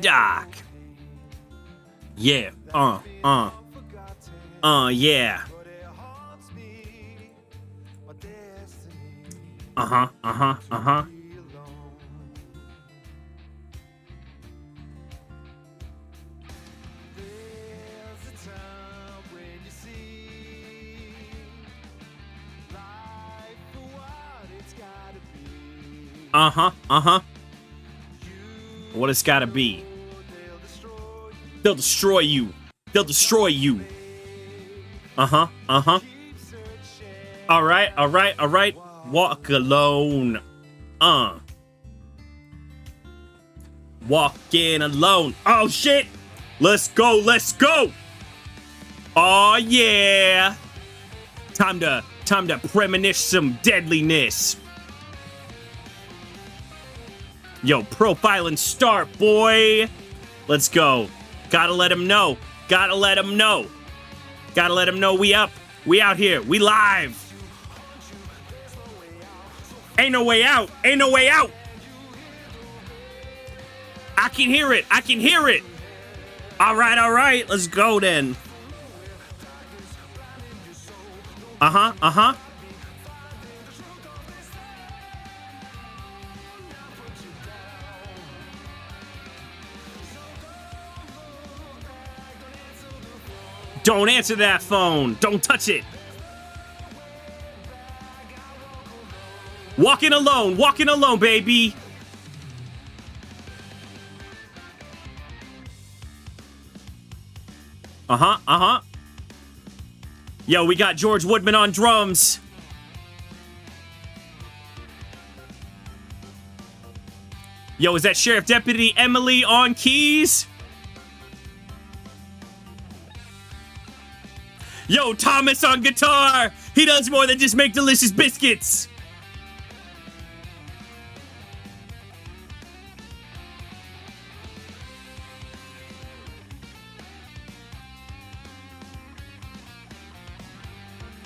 Doc. Yeah. Yeah. Uh-huh. Uh-huh. What it's gotta be. They'll destroy you. They'll destroy you. Uh-huh. Alright. Walk alone. Walking alone. Oh, shit. Let's go. Oh, yeah. Time to premonition some deadliness. Yo, profiling start, boy. Let's go. Gotta let him know. Gotta let him know we up. We out here. We live. Ain't no way out. I can hear it. All right. Let's go then. Uh-huh. Don't answer that phone. Don't touch it. Walking alone, baby. Uh-huh. Yo, we got George Woodman on drums. Yo, is that Sheriff Deputy Emily on keys? Yo, Thomas on guitar. He does more than just make delicious biscuits.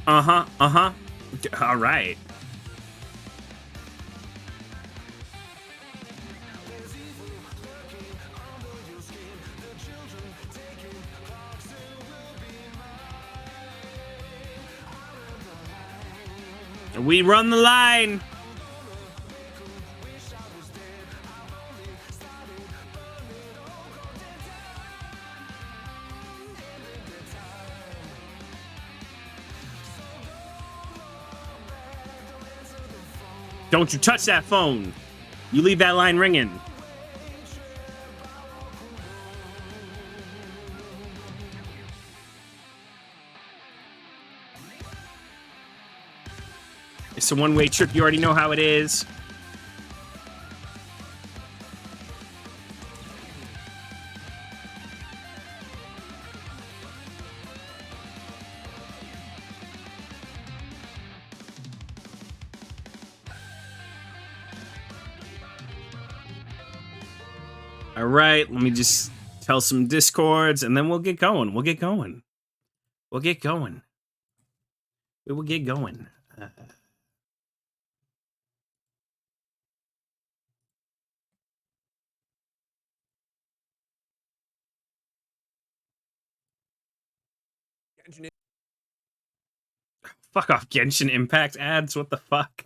Uh-huh. All right. We run the line. Don't you touch that phone. You leave that line ringing. It's a one-way trip. You already know how it is. All right, let me just tell some discords, and then we'll get going. We will get going. Fuck off, Genshin Impact ads. What the fuck?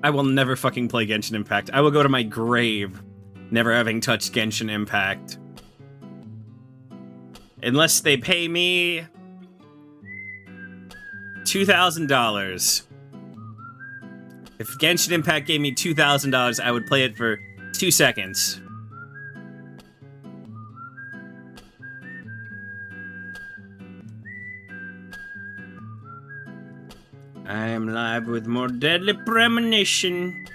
I will never fucking play Genshin Impact. I will go to my grave never having touched Genshin Impact. Unless they pay me $2,000. If Genshin Impact gave me $2,000, I would play it for 2 seconds. I am live with more deadly premonition.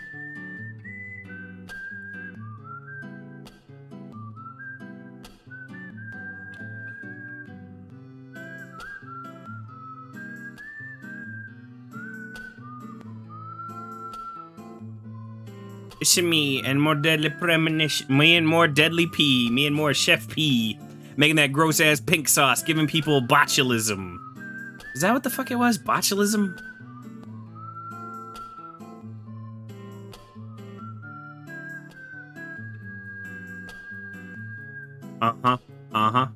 It's me and more deadly premonition. Me and more deadly P. Me and more Chef P. Making that gross ass pink sauce, giving people botulism. Is that what the fuck it was? Botulism? Uh-huh. Uh-huh.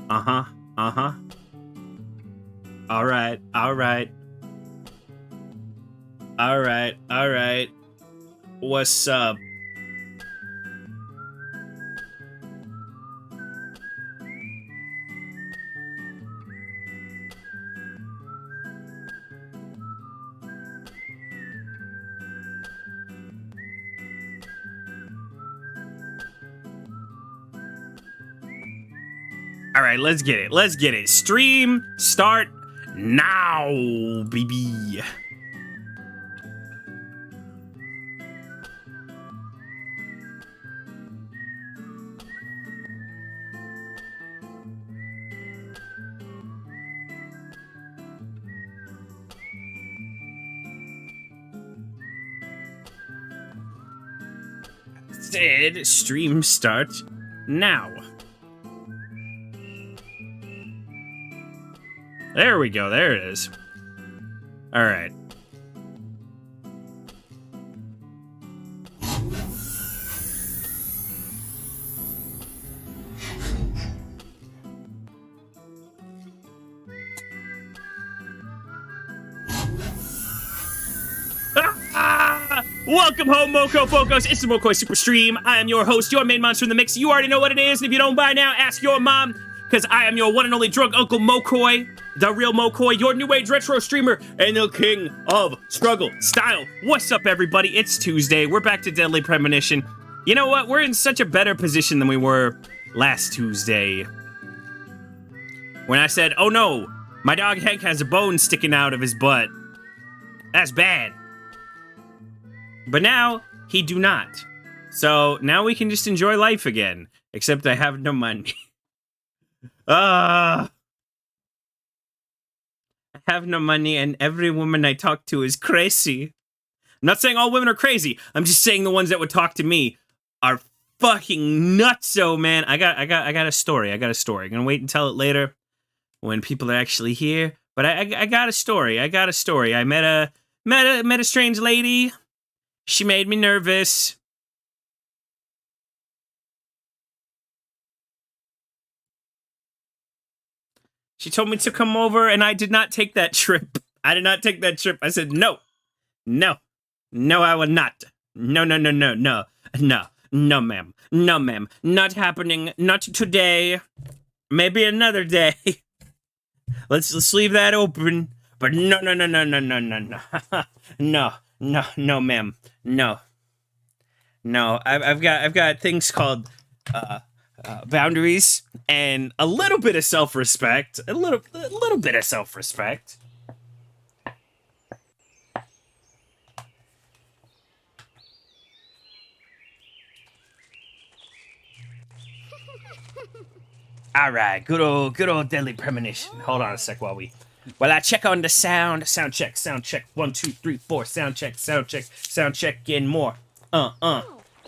Uh-huh. Uh-huh. All right. All right. All right. All right. What's up? All right, let's get it. Let's get it. Stream start now, baby. Said stream start now. There we go. There it is. All right. Welcome home, Moko Focos. It's the Mokoi Super Stream. I am your host, your main monster in the mix. You already know what it is, and if you don't by now, ask your mom, because I am your one and only drunk Uncle Mokoi, the real Mokoi, your new age retro streamer, and the king of struggle style. What's up, everybody? It's Tuesday. We're back to Deadly Premonition. You know what? We're in such a better position than we were last Tuesday. When I said, oh no, my dog Hank has a bone sticking out of his butt. That's bad. But now, he do not. So, now we can just enjoy life again. Except I have no money. I have no money and every woman I talk to is crazy. I'm not saying all women are crazy. I'm just saying the ones that would talk to me are fucking nutso, man. I got a story. I'm gonna wait and tell it later when people are actually here. But I got a story. I met a strange lady. She made me nervous. She told me to come over, and I did not take that trip. I said, no, I will not. No, ma'am. Not happening. Not today. Maybe another day. Let's leave that open. But no. No, ma'am. No. I've got things called boundaries and a little bit of self-respect. A little bit of self-respect. All right, good old Deadly Premonition. Hold on a sec while I check on the sound. Sound check. 1, 2, 3, 4. Sound check, and more. We're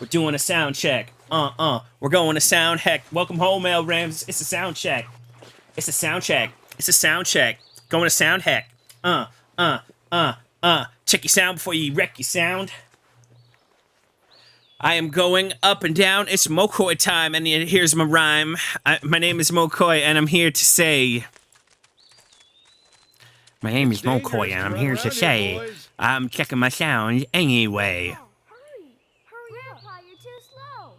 doing a sound check. We're going to sound heck. Welcome home, El Rams. It's a sound check. Going to sound heck. Check your sound before you wreck your sound. I am going up and down. It's Mokoi time, and here's my rhyme. My name is Mokoi, and I'm here to say... My name is Mokoi, and I'm here to say... I'm checking my sound anyway. Hurry up, Pa, you're too slow.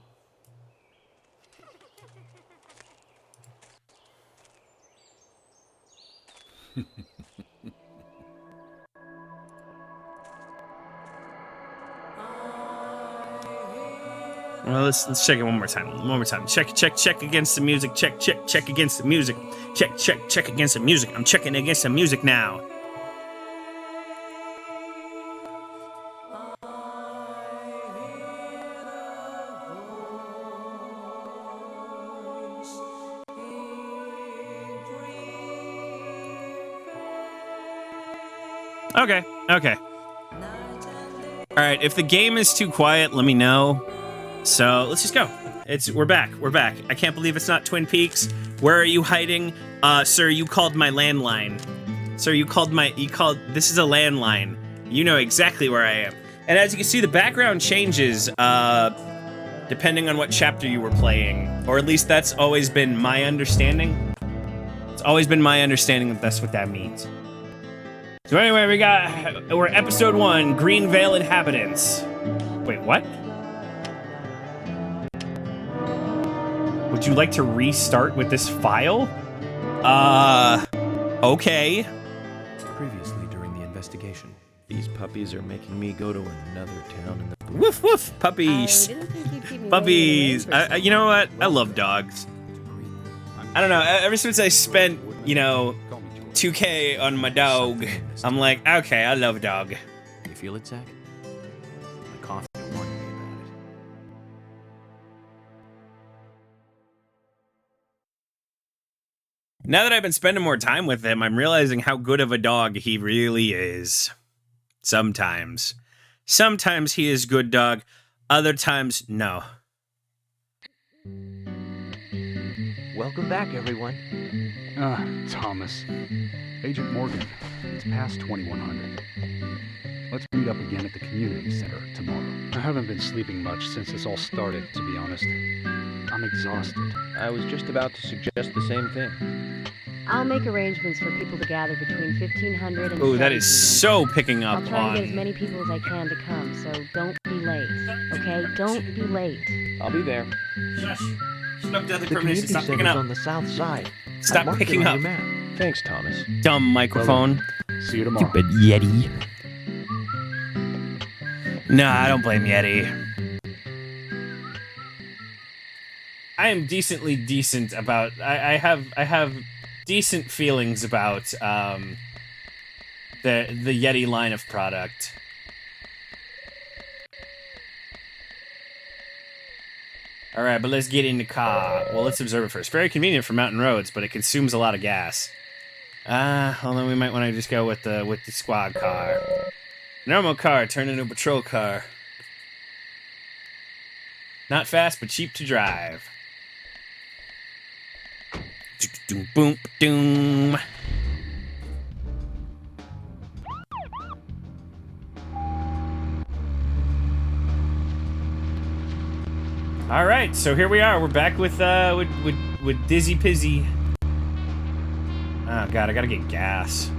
Well, let's check it one more time. Check against the music. Check against the music. Check against the music. I'm checking against the music now. Okay. Alright, if the game is too quiet, let me know. So, let's just go. We're back. I can't believe it's not Twin Peaks. Where are you hiding? Sir, you called my landline. This is a landline. You know exactly where I am. And as you can see, the background changes, depending on what chapter you were playing, or at least that's always been my understanding. It's always been my understanding that that's what that means. So anyway, we're episode 1, Greenvale Inhabitants. Wait, what? Would you like to restart with this file? Okay. Previously during the investigation, these puppies are making me go to another town in the... Woof woof, puppies. I didn't think you'd keep me Puppies. waiting in the rain for You know what? I love dogs. I don't know. Ever since I spent, 2K on my dog, I'm like, okay, I love a dog. You feel it, Zach? My coffee warned me about it. Now that I've been spending more time with him, I'm realizing how good of a dog he really is. Sometimes. Sometimes he is good dog. Other times, no. Welcome back, everyone. Thomas. Agent Morgan, it's past 2100. Let's meet up again at the community center tomorrow. I haven't been sleeping much since this all started, to be honest. I'm exhausted. I was just about to suggest the same thing. I'll make arrangements for people to gather between 1500 and Ooh, that is 1700. so picking up I'll try and get as on... many people as I can to come, so don't be late. Okay? Don't be late. I'll be there. Shush. Snuck down the The Premonition. community Stop picking center's up. on the south side. Stop I marked picking it on up. your map. Thanks, Thomas. Dumb microphone. See you tomorrow. Yeti. Nah, I don't blame Yeti. I am decently decent about... I have decent feelings about the Yeti line of product. Alright, but let's get in the car. Well, let's observe it first. Very convenient for mountain roads, but it consumes a lot of gas. Well then we might want to just go with the squad car. Normal car turned into a patrol car. Not fast, but cheap to drive. Doom, boom, doom. All right, so here we are. We're back with Dizzy Pizzy. Oh god, I gotta get gas.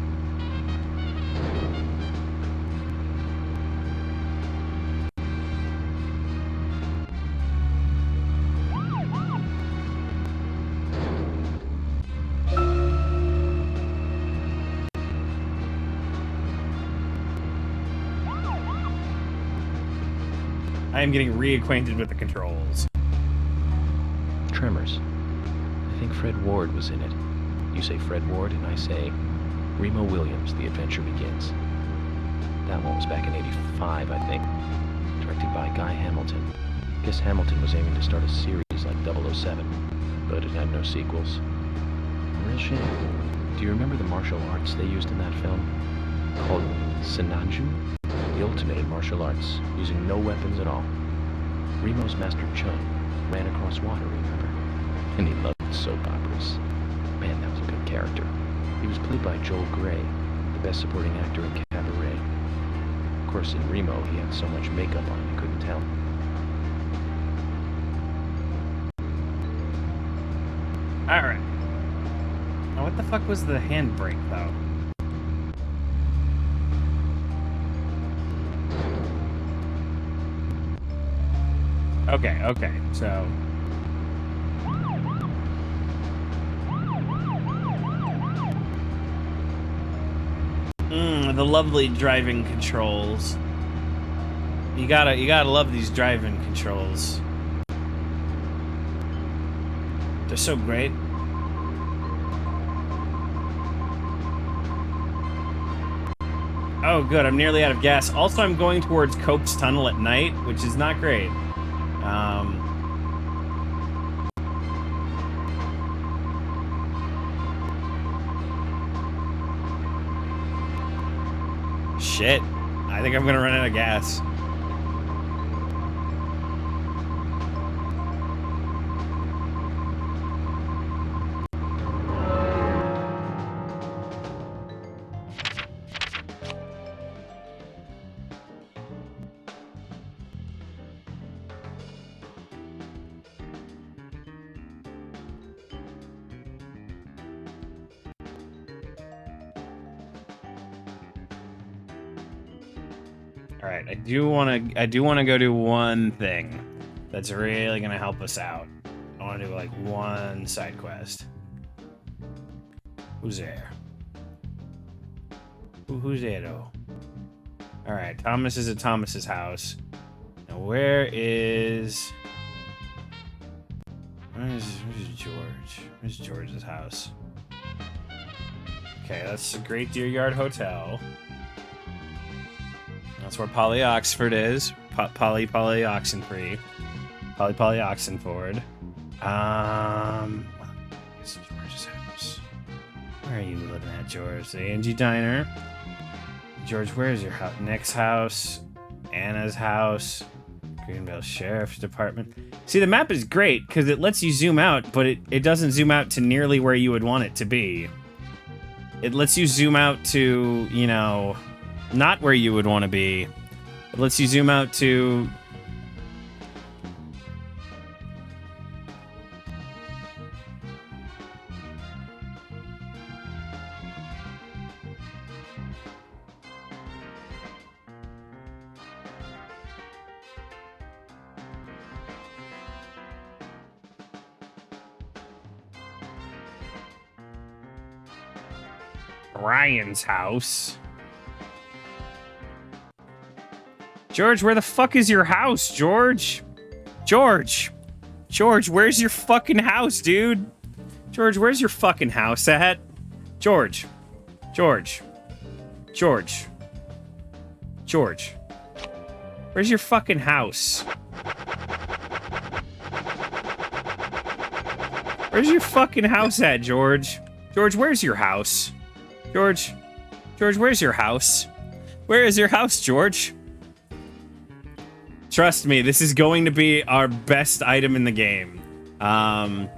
I am getting reacquainted with the controls. Tremors. I think Fred Ward was in it. You say Fred Ward, and I say Remo Williams, The Adventure Begins. That one was back in '85, I think. Directed by Guy Hamilton. Guess Hamilton was aiming to start a series like 007, but it had no sequels. A real shame. Do you remember the martial arts they used in that film? Called Sinanju? The ultimate in martial arts, using no weapons at all. Remo's master Chung ran across water, remember? And he loved soap operas. Man, that was a good character. He was played by Joel Grey, the best supporting actor in Cabaret. Of course, in Remo, he had so much makeup on, you couldn't tell. Alright. Now what the fuck was the handbrake, though? Okay, so... the lovely driving controls. You gotta love these driving controls. They're so great. Oh, good. I'm nearly out of gas. Also, I'm going towards Cope's Tunnel at night, which is not great. Shit. I think I'm gonna run out of gas. All right, I do want to go do one thing that's really gonna help us out. I want to do like one side quest. Who's there? Who's there though? All right, Thomas is at Thomas's house. Now where's George? Where's George's house? Okay, that's the Great Deer Yard Hotel. That's where Polly Oxford is. Polly Oxenfree. Polly Oxenford. Where's George's house? Where are you living at, George? The Angie Diner. George, where's your house? Nick's house. Anna's house. Greenville Sheriff's Department. See, the map is great because it lets you zoom out, but it doesn't zoom out to nearly where you would want it to be. It lets you zoom out to, you know, not where you would want to be. It lets you zoom out to... Ryan's house. George, where the fuck is your house, George? George, where's your fucking house, dude? George, where's your fucking house at? George. Where's your fucking house? Where's your fucking house at, George? George, where's your house? George, where's your house? Where is your house, George? Trust me, this is going to be our best item in the game. Okay,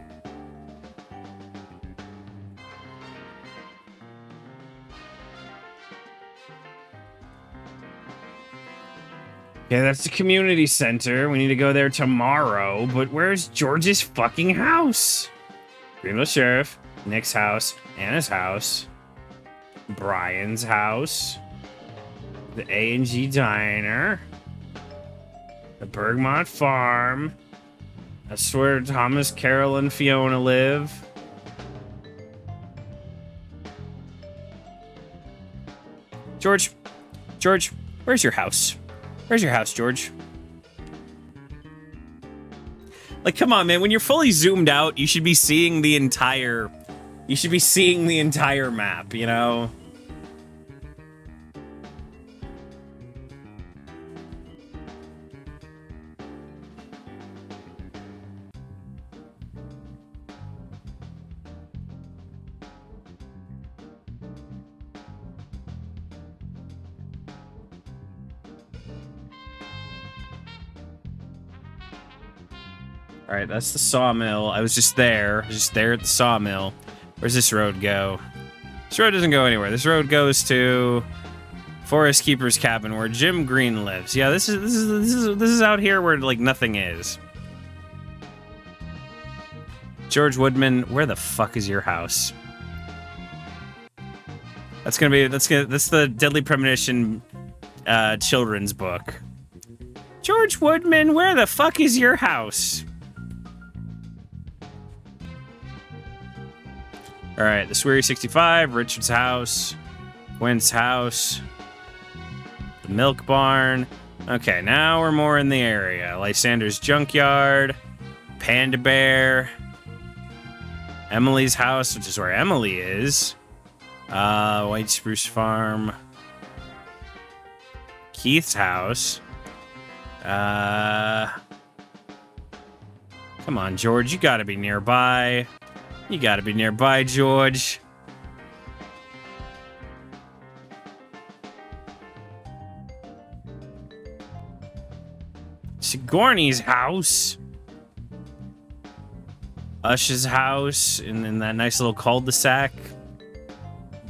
that's the community center. We need to go there tomorrow, but where's George's fucking house? Greenville Sheriff, Nick's house, Anna's house, Brian's house, the A&G Diner, the Bergmont Farm. That's where Thomas, Carol, and Fiona live. George, where's your house? Where's your house, George? Like, come on, man. When you're fully zoomed out, you should be seeing the entire... You should be seeing the entire map, you know? All right, that's the sawmill. I was just there at the sawmill. Where's this road go? This road doesn't go anywhere. This road goes to Forest Keeper's cabin where Jim Green lives. Yeah, this is out here where like nothing is. George Woodman, where the fuck is your house? That's the Deadly Premonition children's book. George Woodman, where the fuck is your house? All right, the Sweary 65, Richard's house, Gwen's house, the milk barn. Okay, now we're more in the area. Lysander's junkyard, Panda Bear, Emily's house, which is where Emily is. White Spruce Farm, Keith's house. Come on, George, you gotta be nearby. You gotta be nearby, George. Sigourney's house. Ush's house, and then that nice little cul-de-sac.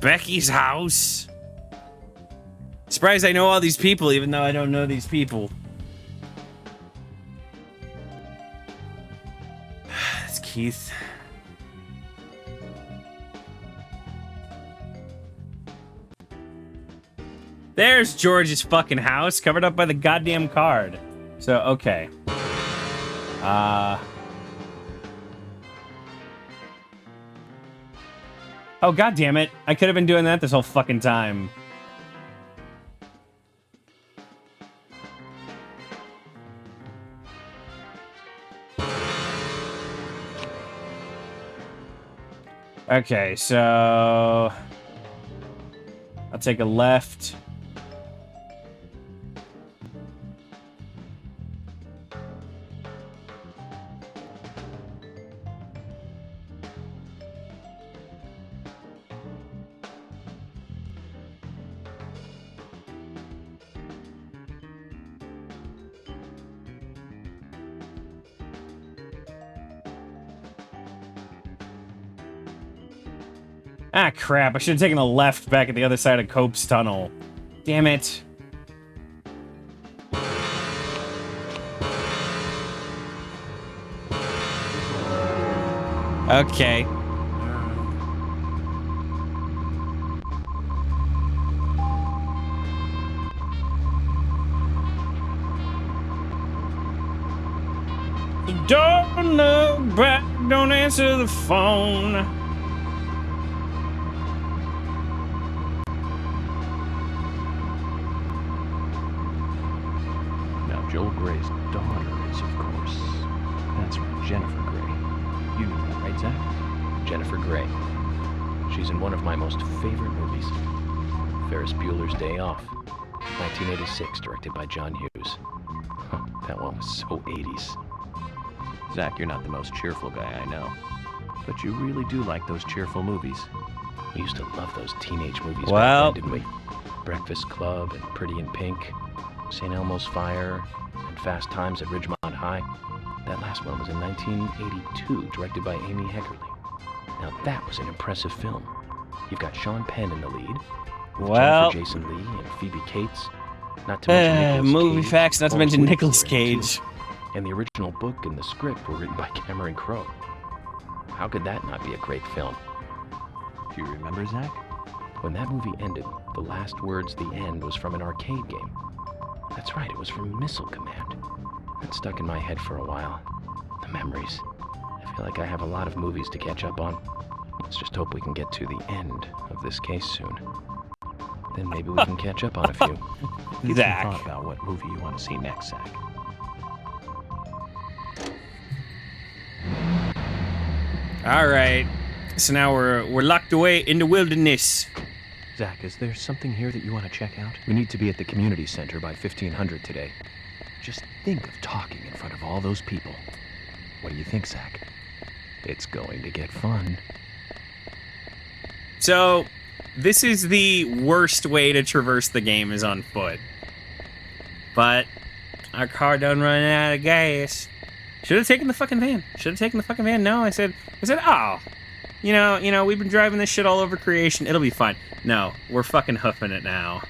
Becky's house. Surprised I know all these people, even though I don't know these people. It's Keith. There's George's fucking house, covered up by the goddamn card. So, okay. Oh, god damn it. I could have been doing that this whole fucking time. Okay, so... I'll take a left. Ah, crap. I should have taken a left back at the other side of Cope's tunnel. Damn it. Okay. Don't look back, don't answer the phone. Joel Gray's daughter is, of course. That's right, Jennifer Grey. You knew that, right, Zach? Jennifer Grey. She's in one of my most favorite movies, Ferris Bueller's Day Off, 1986, directed by John Hughes. Huh, that one was so 80s. Zach, you're not the most cheerful guy I know, but you really do like those cheerful movies. We used to love those teenage movies back then, didn't we? Breakfast Club and Pretty in Pink, St. Elmo's Fire, and Fast Times at Ridgemont High. That last one was in 1982, directed by Amy Heckerling. Now that was an impressive film. You've got Sean Penn in the lead, with Jennifer Jason Leigh and Phoebe Cates, not to mention Nicolas movie Cage, facts, not to mention Forrest Nicolas Whitaker, too. Cage. And the original book and the script were written by Cameron Crowe. How could that not be a great film? Do you remember, Zach? When that movie ended, the last words, the end, was from an arcade game. That's right, it was from Missile Command. That stuck in my head for a while. The memories. I feel like I have a lot of movies to catch up on. Let's just hope we can get to the end of this case soon. Then maybe we can catch up on a few. Give some thought about what movie you want to see next, Zach. All right. So now we're locked away in the wilderness. Zach, is there something here that you want to check out? We need to be at the community center by 1500 today. Just think of talking in front of all those people. What do you think, Zach? It's going to get fun. So, this is the worst way to traverse the game is on foot. But our car done running out of gas. Should have taken the fucking van. No, I said, oh, you know, we've been driving this shit all over creation. It'll be fine. No, we're fucking hoofing it now.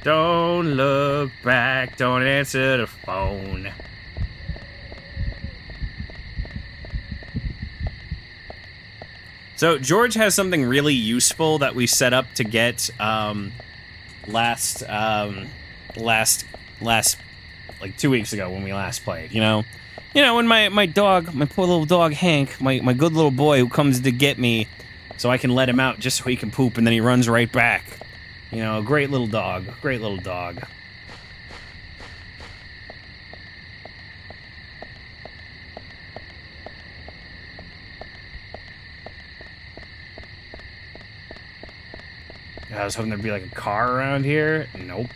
Don't look back. Don't answer the phone. So George has something really useful that we set up to get last like 2 weeks ago when we last played. You know when my dog, my poor little dog Hank, my good little boy who comes to get me, so I can let him out just so he can poop, and then he runs right back. You know, great little dog. I was hoping there'd be like a car around here. Nope.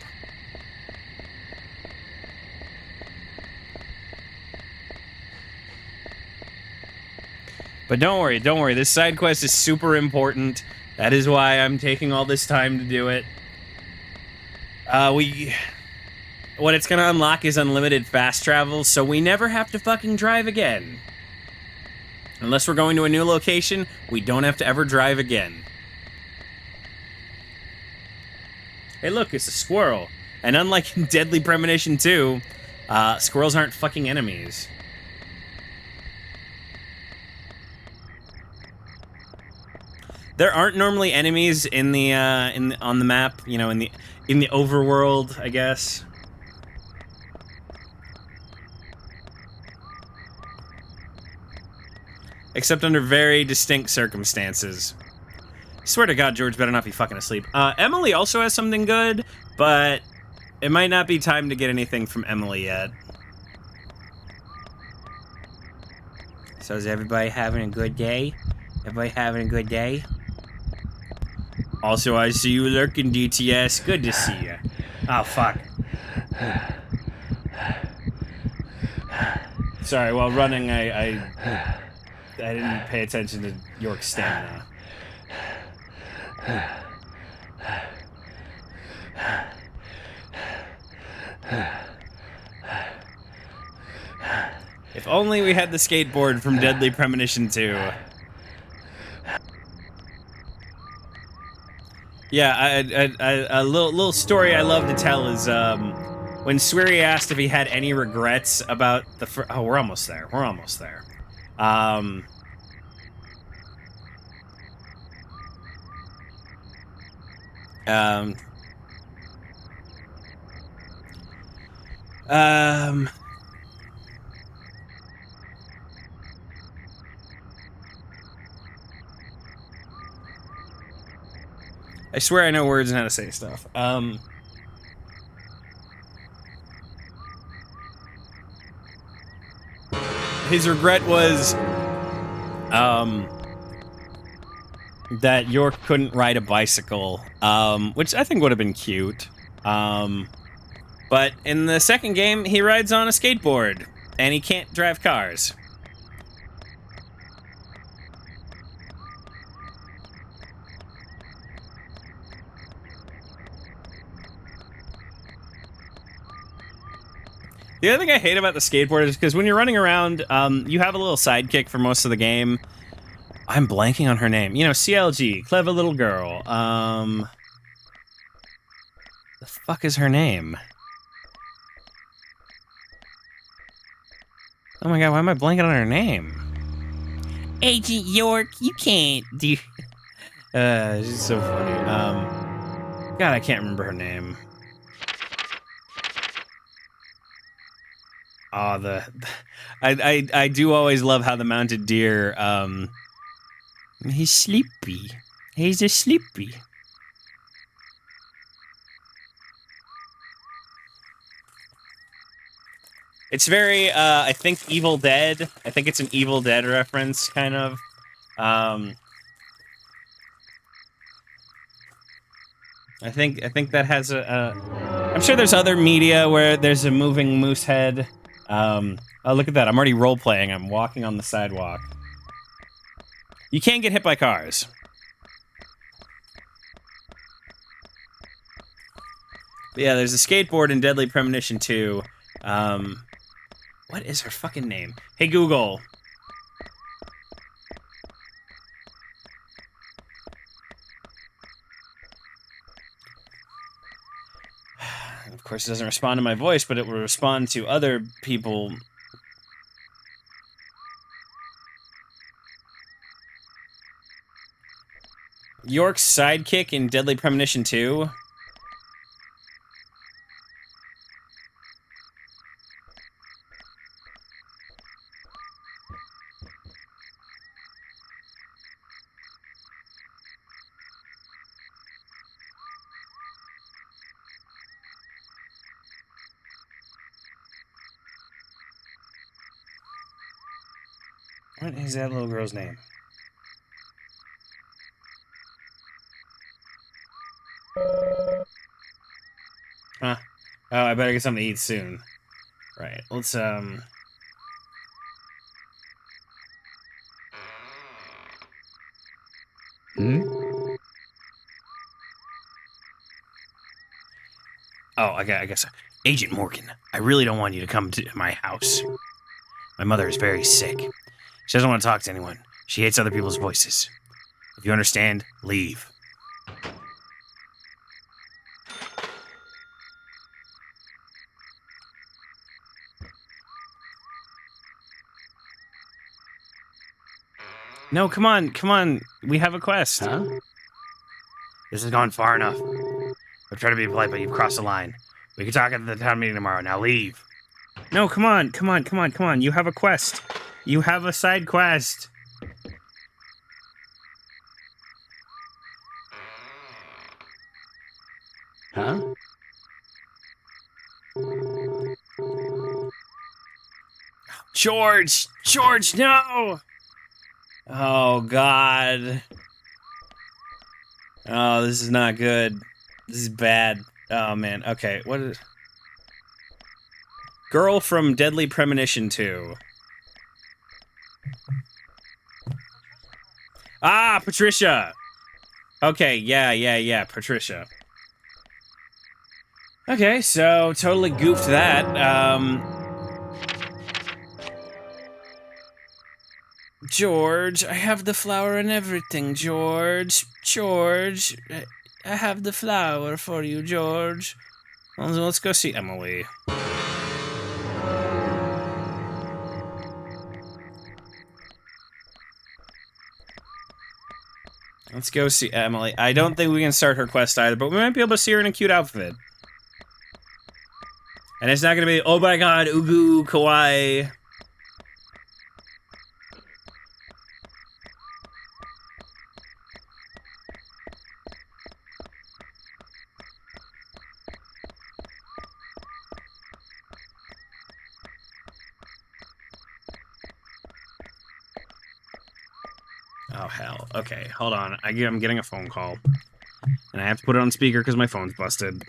But don't worry. This side quest is super important. That is why I'm taking all this time to do it. What it's gonna unlock is unlimited fast travel, so we never have to fucking drive again. Unless we're going to a new location, we don't have to ever drive again. Hey look, it's a squirrel. And unlike in Deadly Premonition 2, squirrels aren't fucking enemies. There aren't normally enemies on the map, you know, in the overworld, I guess. Except under very distinct circumstances. I swear to God, George better not be fucking asleep. Emily also has something good, but it might not be time to get anything from Emily yet. So is everybody having a good day? Everybody having a good day? Also, I see you lurking, DTS. Good to see you. Oh, fuck. Sorry, while running, I didn't pay attention to York's stamina. If only we had the skateboard from Deadly Premonition 2. Yeah, a little story I love to tell is when Sweary asked if he had any regrets about the oh, we're almost there. We're almost there. Um, I swear I know words and how to say stuff. His regret was, that York couldn't ride a bicycle, which I think would have been cute. But in the second game, he rides on a skateboard, and he can't drive cars. The other thing I hate about the skateboard is because when you're running around, you have a little sidekick for most of the game. I'm blanking on her name. You know, CLG, clever little girl. The fuck is her name? Oh my god, why am I blanking on her name? Agent York, you can't do... she's so funny. God, I can't remember her name. Oh, I do always love how the mounted deer, he's sleepy. He's a sleepy. It's very, I think Evil Dead. I think it's an Evil Dead reference, kind of. I think that has I'm sure there's other media where there's a moving moose head. Oh, look at that. I'm already role-playing. I'm walking on the sidewalk. You can't get hit by cars. But yeah, there's a skateboard in Deadly Premonition 2. What is her fucking name? Hey, Google. Of course, it doesn't respond to my voice, but it will respond to other people. York's sidekick in Deadly Premonition 2. What is that little girl's name? Huh. Oh, I better get something to eat soon. Right, let's, Oh, I guess. Agent Morgan, I really don't want you to come to my house. My mother is very sick. She doesn't want to talk to anyone. She hates other people's voices. If you understand, leave. No, come on, come on. We have a quest. Huh? This has gone far enough. I'm trying to be polite, but you've crossed the line. We can talk at the town meeting tomorrow. Now leave. No, come on, come on, come on, come on. You have a quest. You have a side quest. Huh? George! George, no! Oh, God. Oh, this is not good. This is bad. Oh, man. Okay, what is... Girl from Deadly Premonition 2. Ah, Patricia! Okay, yeah, Patricia. Okay, so totally goofed that. George, I have the flower and everything, George. George, I have the flower for you, George. Well, let's go see Emily. Let's go see Emily. I don't think we can start her quest either, but we might be able to see her in a cute outfit. And it's not gonna be, oh my god, ugu, kawaii. Oh, hell. Okay, hold on. I'm getting a phone call. And I have to put it on speaker because my phone's busted.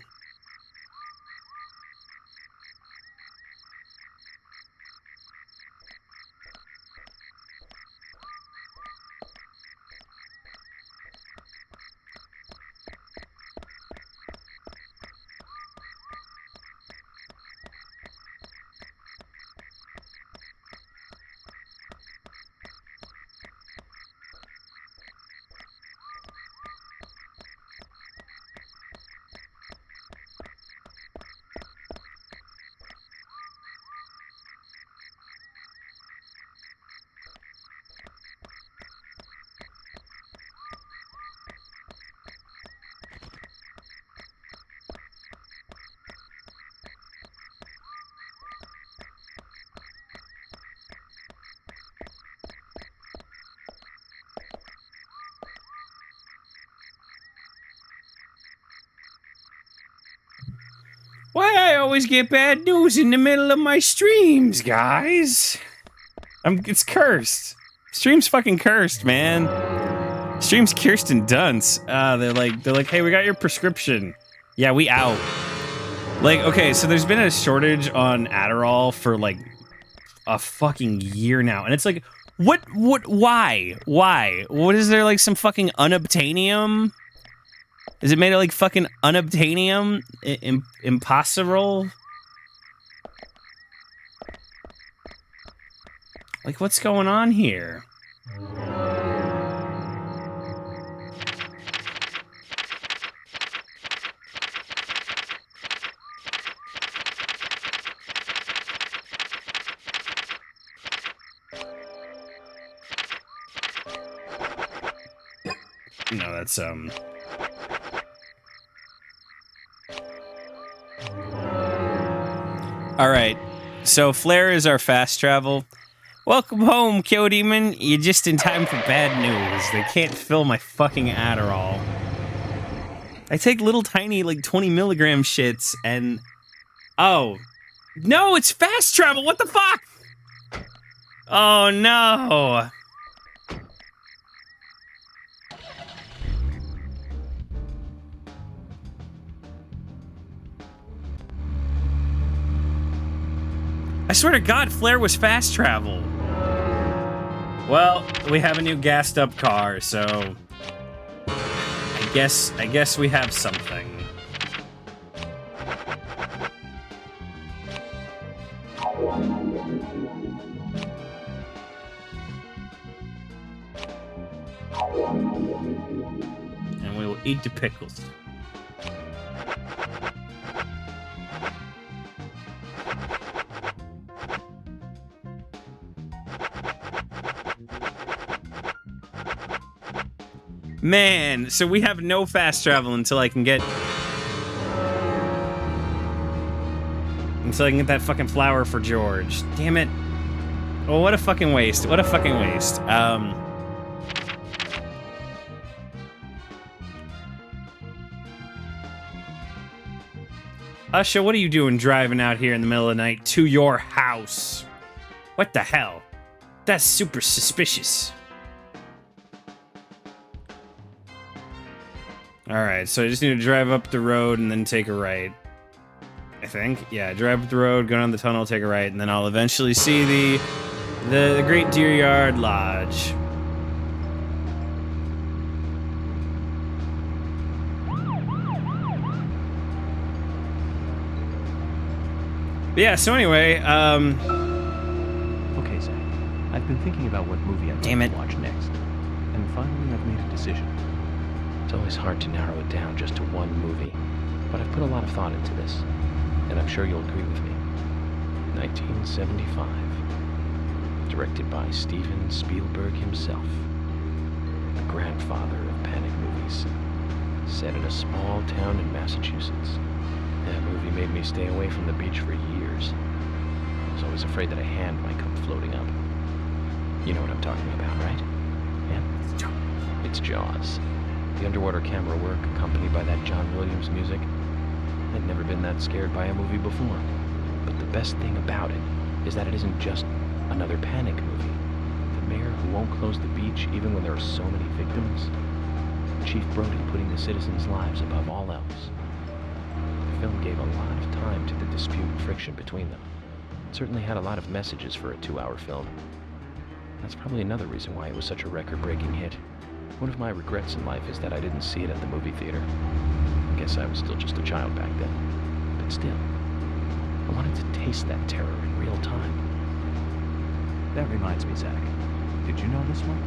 Why I always get bad news in the middle of my streams, guys? It's cursed. Stream's fucking cursed, man. Stream's Kirsten Dunst. They're like, hey, we got your prescription. Yeah, we out. Like, okay, so there's been a shortage on Adderall for like a fucking year now, and it's like, why? What is there, like some fucking unobtainium? Is it made of like fucking unobtainium? Impossible? Like, what's going on here? No, that's, Alright, so Flair is our fast travel. Welcome home, Kyo Demon. You're just in time for bad news. They can't fill my fucking Adderall. I take little tiny, like, 20 milligram shits, and... Oh. No, it's fast travel! What the fuck? Oh, no. I swear to God, Flair was fast travel. Well, we have a new gassed up car, so I guess we have something. And we will eat the pickles. Man, so we have no fast travel until I can get... Until I can get that fucking flower for George. Damn it. Oh, what a fucking waste. What a fucking waste. Usha, what are you doing driving out here in the middle of the night to your house? What the hell? That's super suspicious. Alright, so I just need to drive up the road and then take a right. I think. Yeah, drive up the road, go down the tunnel, take a right, and then I'll eventually see the Great Deer Yard Lodge. But yeah, so anyway, Okay, Zach. I've been thinking about what movie I'd Damn like it. to watch next. And finally, I've made a decision. It's always hard to narrow it down just to one movie, but I've put a lot of thought into this, and I'm sure you'll agree with me. 1975. Directed by Steven Spielberg himself. The grandfather of panic movies. Set in a small town in Massachusetts. That movie made me stay away from the beach for years. I was always afraid that a hand might come floating up. You know what I'm talking about, right? Yeah? It's Jaws. The underwater camera work, accompanied by that John Williams music. I'd never been that scared by a movie before. But the best thing about it is that it isn't just another panic movie. The mayor who won't close the beach even when there are so many victims. Chief Brody putting the citizens' lives above all else. The film gave a lot of time to the dispute and friction between them. It certainly had a lot of messages for a 2-hour film. That's probably another reason why it was such a record-breaking hit. One of my regrets in life is that I didn't see it at the movie theater. I guess I was still just a child back then. But still, I wanted to taste that terror in real time. That reminds me, Zach. Did you know this one?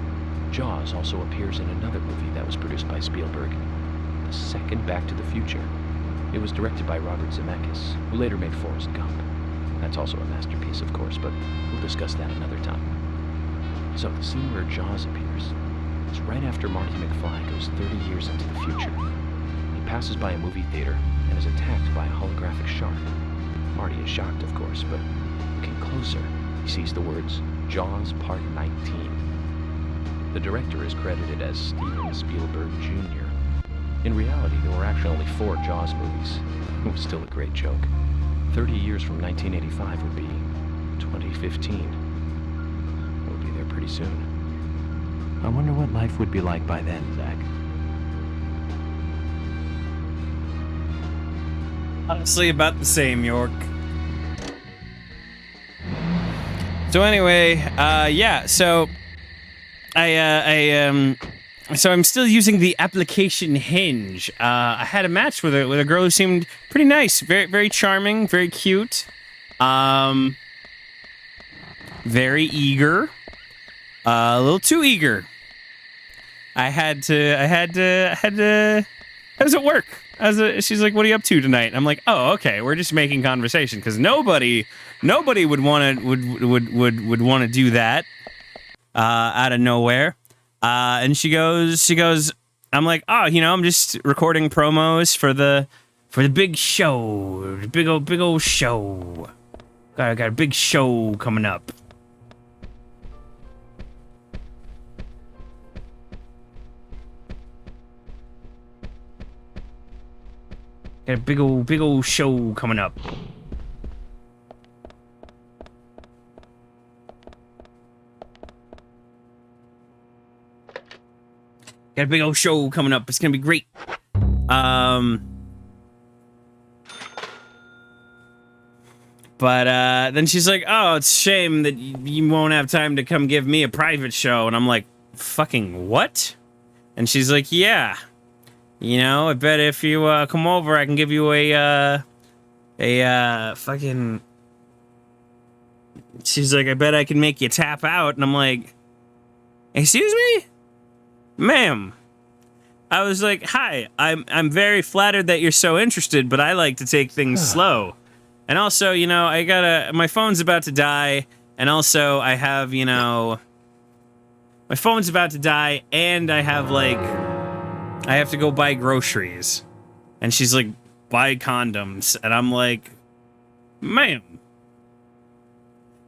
Jaws also appears in another movie that was produced by Spielberg, the second Back to the Future. It was directed by Robert Zemeckis, who later made Forrest Gump. That's also a masterpiece, of course, but we'll discuss that another time. So, the scene where Jaws appears is right after Marty McFly goes 30 years into the future. He passes by a movie theater and is attacked by a holographic shark. Marty is shocked, of course, but looking closer, he sees the words, Jaws Part 19. The director is credited as Steven Spielberg Jr. In reality, there were actually only 4 Jaws movies. It was still a great joke. 30 years from 1985 would be 2015. We'll be there pretty soon. I wonder what life would be like by then, Zach. Honestly, about the same, York. So anyway, yeah, so so I'm still using the application Hinge. I had a match with a girl who seemed pretty nice, very charming, very cute, very eager, a little too eager. I had to. How does it work? She's like, "What are you up to tonight?" And I'm like, "Oh, okay. We're just making conversation because nobody would want to do that out of nowhere." And she goes. I'm like, "Oh, I'm just recording promos for the big show, the big old show. Got a big show coming up." Got a big old show coming up. Got a big old show coming up. It's gonna be great. But then she's like, "Oh, it's a shame that you won't have time to come give me a private show." And I'm like, "Fucking what?" And she's like, "Yeah. I bet if you come over, I can give you a fucking..." She's like, "I bet I can make you tap out." And I'm like, "Excuse me? Ma'am." I was like, "Hi, I'm very flattered that you're so interested, but I like to take things slow. And also, my phone's about to die, and also I have, my phone's about to die, and I have, like, I have to go buy groceries. And she's like, buy condoms. And I'm like, ma'am.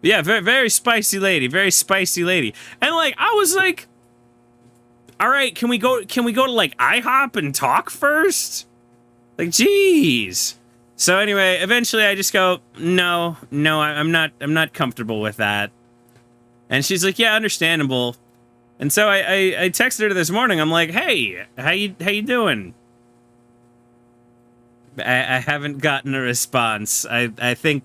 Yeah, very, very spicy lady. Very spicy lady. And like, I was like, all right, can we go to like IHOP and talk first? Like, jeez. So anyway, eventually I just go, no, I'm not comfortable with that. And she's like, yeah, understandable. And so I texted her this morning. I'm like, hey, how you doing? I haven't gotten a response. I think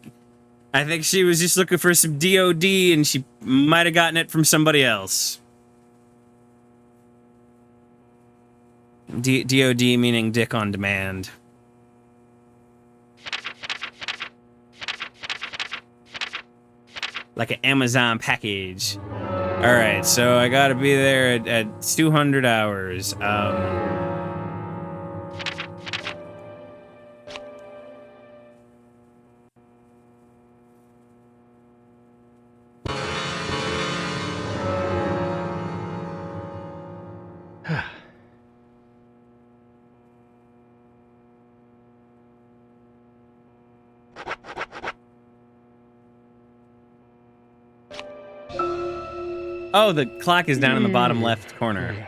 she was just looking for some DOD and she might have gotten it from somebody else. DOD meaning dick on demand. Like an Amazon package. Alright, so I gotta be there at 200 hours. Oh, the clock is down in the bottom left corner.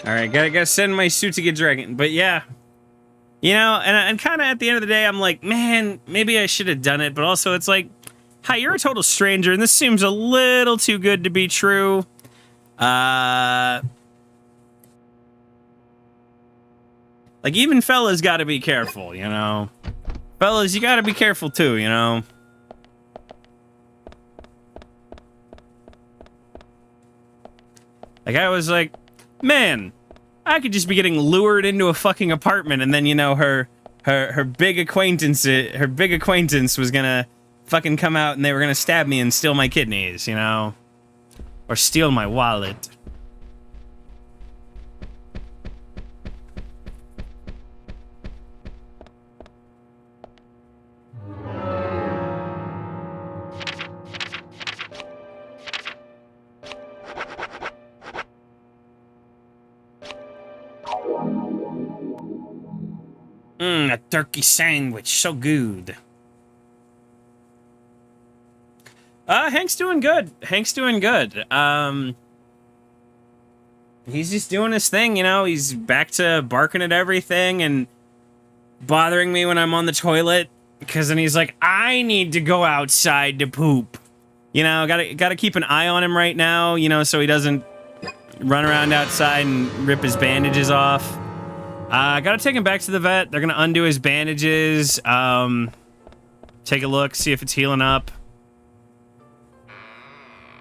Alright, gotta send my suit to get dragging. But yeah. You know, and kind of at the end of the day, I'm like, man, maybe I should have done it. But also, it's like, hi, you're a total stranger, and this seems a little too good to be true. Like, even fellas gotta be careful, you know? Fellas, you gotta be careful too, you know? Like, I was like, man, I could just be getting lured into a fucking apartment, and then, you know, her big acquaintance was gonna fucking come out and they were gonna stab me and steal my kidneys, you know? Or steal my wallet. A turkey sandwich, so good. Hank's doing good. Hank's doing good. He's just doing his thing, you know? He's back to barking at everything and bothering me when I'm on the toilet. Because then he's like, I need to go outside to poop. You know, gotta keep an eye on him right now, you know, so he doesn't run around outside and rip his bandages off. Gotta take him back to the vet. They're gonna undo his bandages. Take a look, see if it's healing up.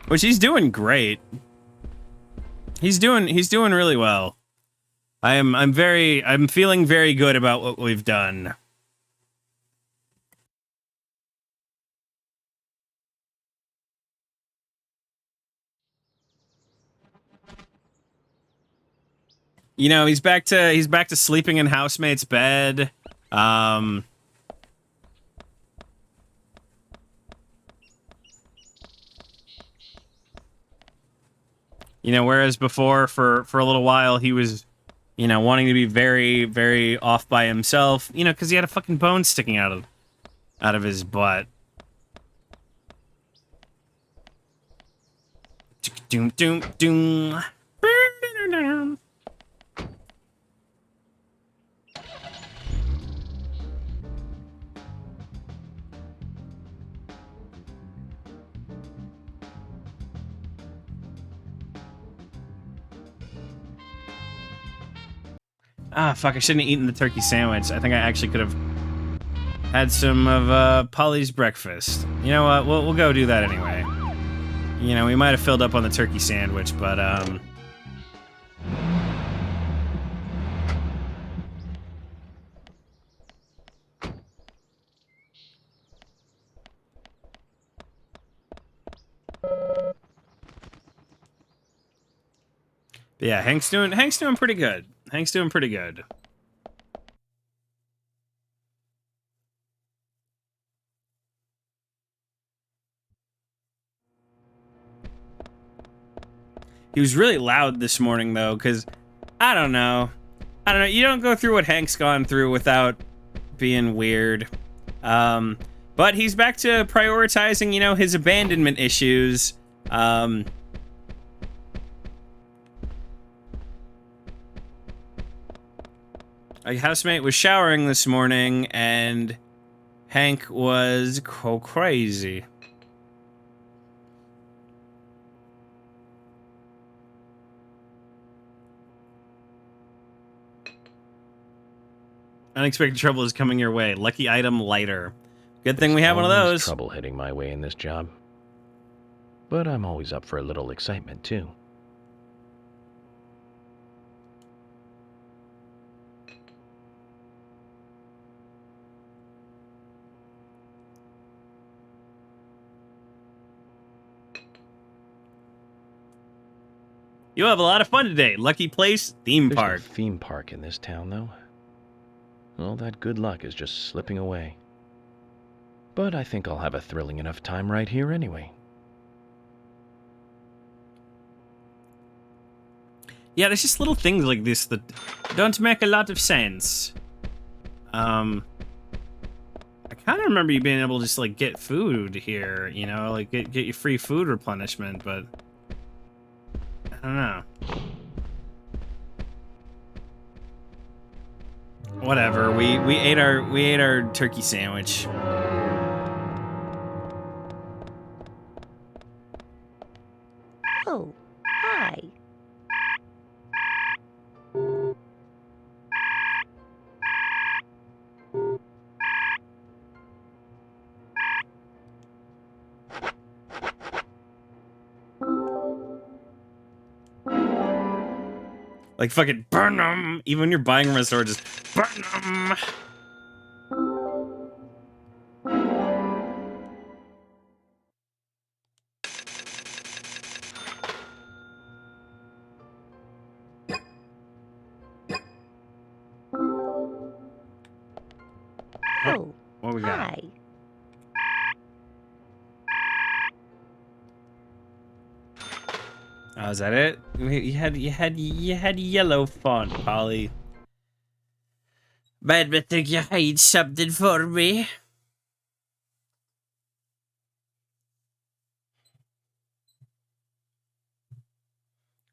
Which he's doing great. He's doing really well. I'm feeling very good about what we've done. You know, he's back to sleeping in housemate's bed. You know, whereas before, for a little while, he was, you know, wanting to be very, very off by himself. You know, because he had a fucking bone sticking out of his butt. Doom, doom, doom. Ah, fuck, I shouldn't have eaten the turkey sandwich. I think I actually could have had some of Polly's breakfast. You know what? We'll go do that anyway. You know, we might have filled up on the turkey sandwich, but, yeah, Hank's doing pretty good. Hank's doing pretty good. He was really loud this morning, though, because, I don't know. You don't go through what Hank's gone through without being weird. But he's back to prioritizing, you know, his abandonment issues. My housemate was showering this morning, and Hank was crazy. Unexpected trouble is coming your way. Lucky item, lighter. Good thing we have one of those. Trouble heading my way in this job. But I'm always up for a little excitement, too. You'll have a lot of fun today. Lucky place, theme park. There's no theme park in this town, though. All that good luck is just slipping away. But I think I'll have a thrilling enough time right here anyway. Yeah, there's just little things like this that don't make a lot of sense. I kind of remember you being able to just, like, get food here, you know? Like, get your free food replenishment, but... I don't know. Whatever. We ate our turkey sandwich. Oh, hi. Like, fucking burn them! Even when you're buying from a store, just burn them! Oh, What we got? hi. Oh, is that it? You had yellow font, Polly. But I think you hide something for me.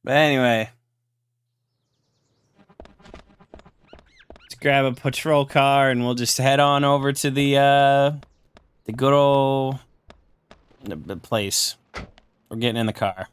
But anyway, let's grab a patrol car and we'll just head on over to the good old the place. We're getting in the car.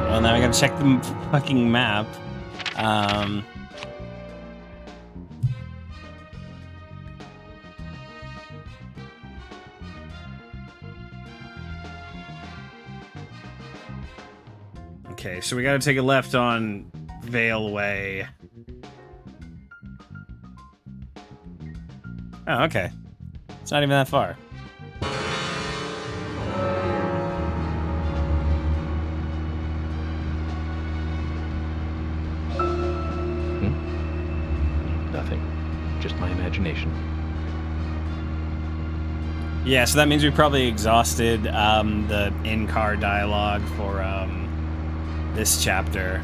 Well, now I gotta check the fucking map. Okay, so we gotta take a left on Vale Way. Oh, okay. It's not even that far. Nothing. Just my imagination. Yeah, so that means we probably exhausted the in-car dialogue for this chapter.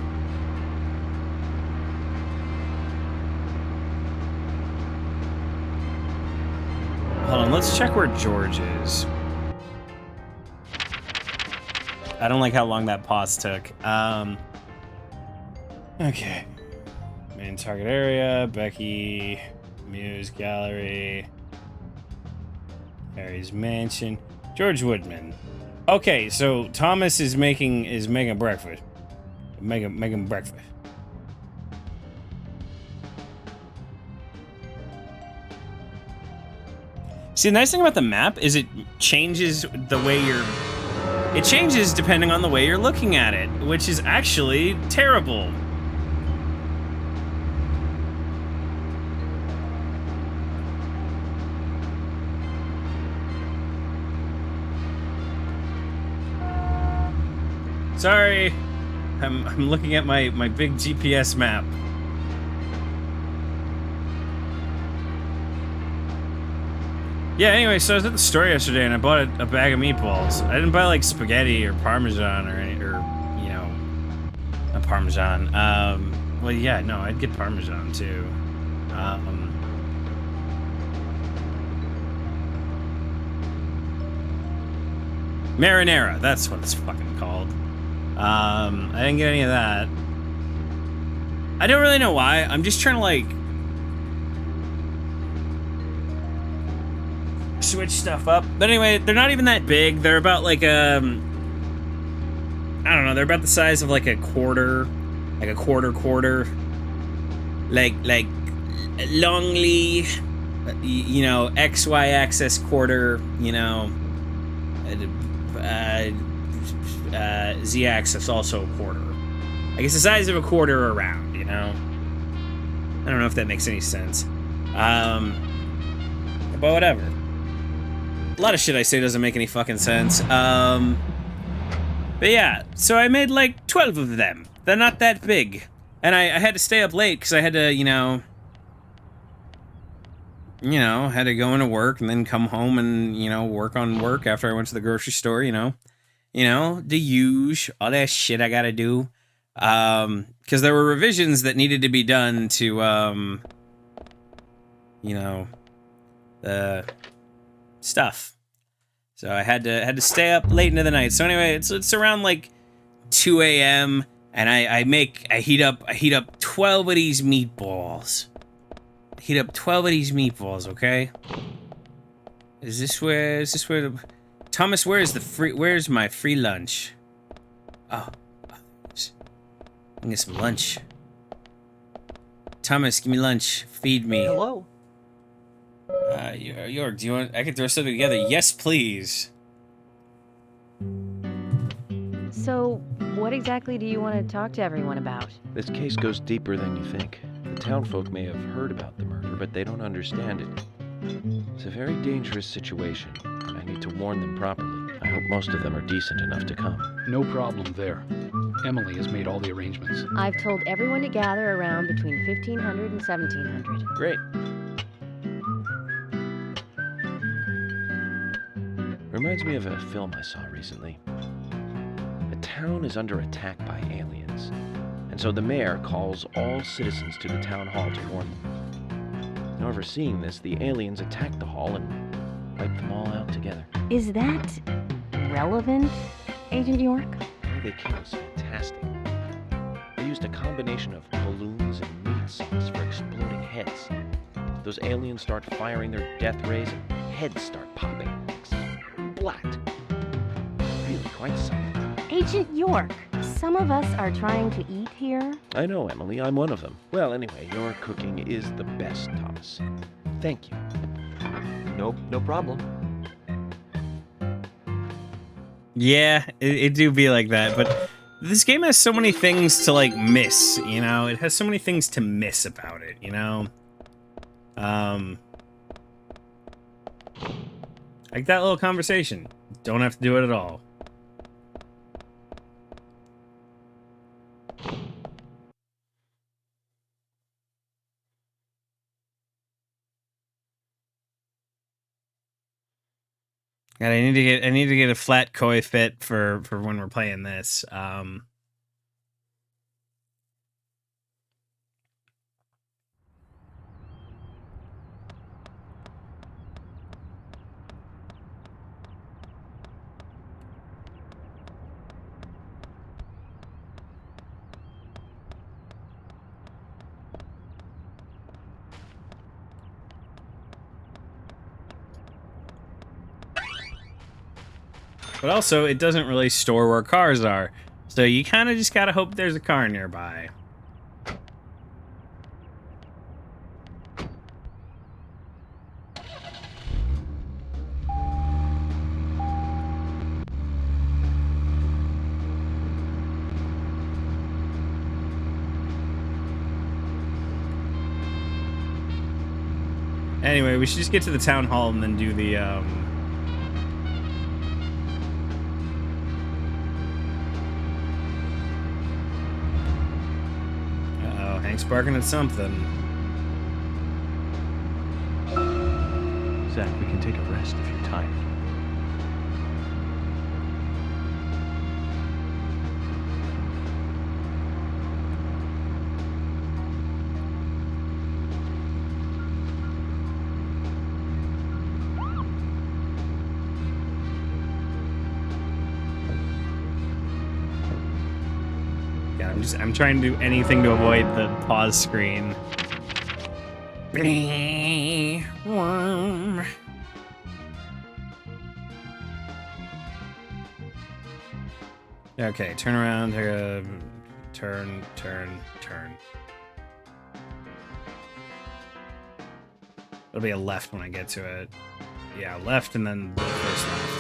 Hold on, let's check where George is. I don't like how long that pause took. Okay. Main target area, Becky, Muse Gallery, Harry's Mansion, George Woodman. Okay, so Thomas is making breakfast. Making breakfast. See, the nice thing about the map is it changes the way it changes depending on the way you're looking at it, which is actually terrible. Sorry, I'm looking at my big GPS map. Yeah, anyway, so I was at the store yesterday and I bought a bag of meatballs. I didn't buy like spaghetti or Parmesan or you know, a Parmesan. Well, yeah, no, I'd get Parmesan too. Marinara, that's what it's fucking called. I didn't get any of that. I don't really know why. I'm just trying to like switch stuff up. But anyway, they're not even that big. They're about like I don't know, they're about the size of like a quarter. Like a quarter. Like Longley, you know, XY axis quarter, you know, Z axis also a quarter. I guess the size of a quarter around, you know. I don't know if that makes any sense. But whatever. A lot of shit I say doesn't make any fucking sense. But yeah, so I made like 12 of them. They're not that big. And I had to stay up late because I had to, you know, had to go into work and then come home and, you know, work on work after I went to the grocery store, you know, the huge, all that shit I gotta do. Because there were revisions that needed to be done to, you know, the stuff. So I had to stay up late into the night. So anyway, it's around like 2 a.m. and I heat up 12 of these meatballs. Heat up 12 of these meatballs, okay? Is this where Thomas, where's my free lunch? Oh. I can get some lunch. Thomas, give me lunch. Feed me. Hello? York, do you want... I can throw something together. Yes, please. So, what exactly do you want to talk to everyone about? This case goes deeper than you think. The townfolk may have heard about the murder, but they don't understand it. It's a very dangerous situation, and I need to warn them properly. I hope most of them are decent enough to come. No problem there. Emily has made all the arrangements. I've told everyone to gather around between 1500 and 1700. Great. Reminds me of a film I saw recently. A town is under attack by aliens, and so the mayor calls all citizens to the town hall to warn them. However, seeing this, the aliens attack the hall and wipe them all out together. Is that relevant, Agent York? The way they kill is fantastic. They used a combination of balloons and meat sauce for exploding heads. Those aliens start firing their death rays and heads start popping. Splat. Really quite something. Agent York, some of us are trying to eat here. I know, Emily. I'm one of them. Well, anyway, your cooking is the best, Thomas. Thank you. No problem. Yeah, it do be like that, but this game has so many things to, like, miss, you know? It has so many things to miss about it, you know? Like that little conversation. Don't have to do it at all. God, I need to get a flat koi fit for when we're playing this. But also, it doesn't really store where cars are. So you kind of just gotta hope there's a car nearby. Anyway, we should just get to the town hall and then do the, Uh-oh, Hank's barking at something. Zach, we can take a rest if you're tired. I'm trying to do anything to avoid the pause screen. Okay, turn around, turn. It'll be a left when I get to it. Yeah, left and then the first left.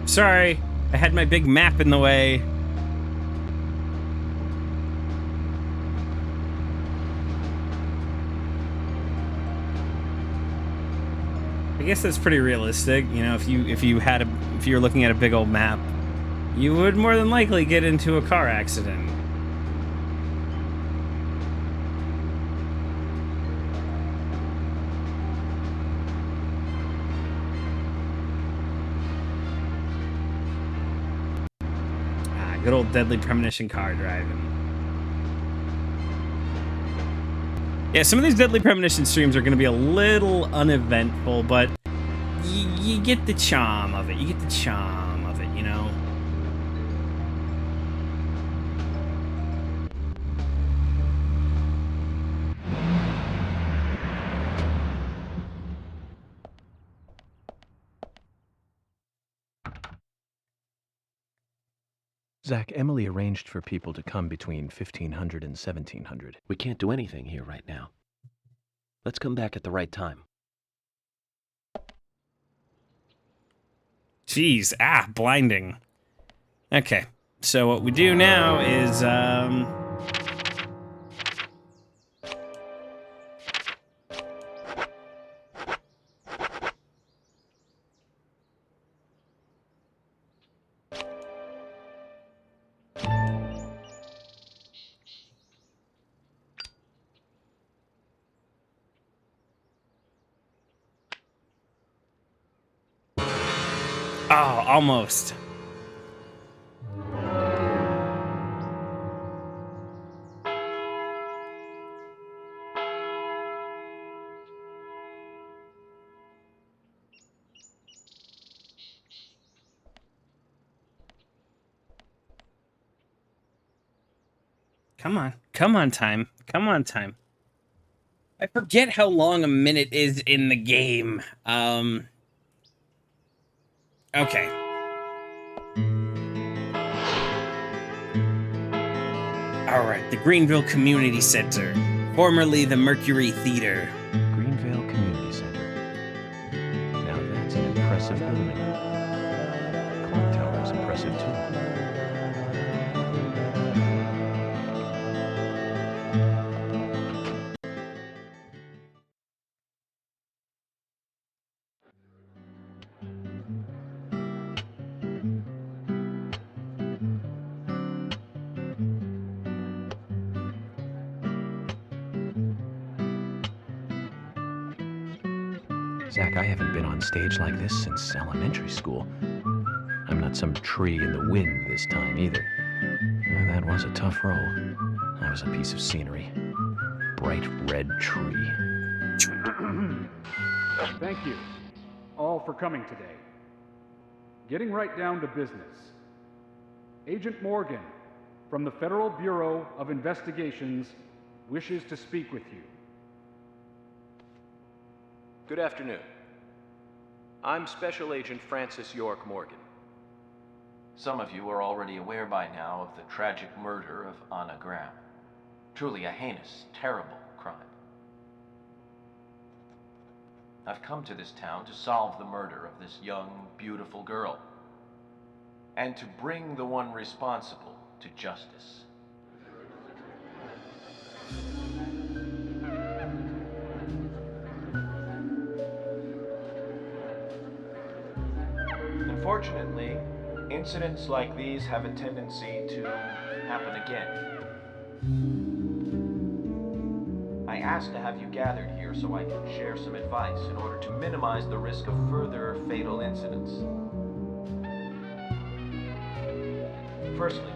Sorry, I had my big map in the way. I guess that's pretty realistic. You know, if you were looking at a big old map, you would more than likely get into a car accident. Good old deadly premonition car driving. Yeah, some of these deadly premonition streams are going to be a little uneventful, but you get the charm of it. You get the charm of it, you know? Zach, Emily arranged for people to come between 1500 and 1700. We can't do anything here right now. Let's come back at the right time. Jeez, blinding. Okay, so what we do now is, oh, almost. Come on, time. Come on, time. I forget how long a minute is in the game. Okay. Alright, the Greenville Community Center, formerly the Mercury Theater. Greenville Community Center. Now that's an impressive building. The clock tower is impressive too. Zach, I haven't been on stage like this since elementary school. I'm not some tree in the wind this time, either. That was a tough role. I was a piece of scenery. Bright red tree. Thank you all for coming today. Getting right down to business. Agent Morgan, from the Federal Bureau of Investigations, wishes to speak with you. Good afternoon. I'm Special Agent Francis York Morgan. Some of you are already aware by now of the tragic murder of Anna Graham. Truly a heinous, terrible crime. I've come to this town to solve the murder of this young, beautiful girl, and to bring the one responsible to justice. Unfortunately, incidents like these have a tendency to happen again. I asked to have you gathered here so I can share some advice in order to minimize the risk of further fatal incidents. Firstly,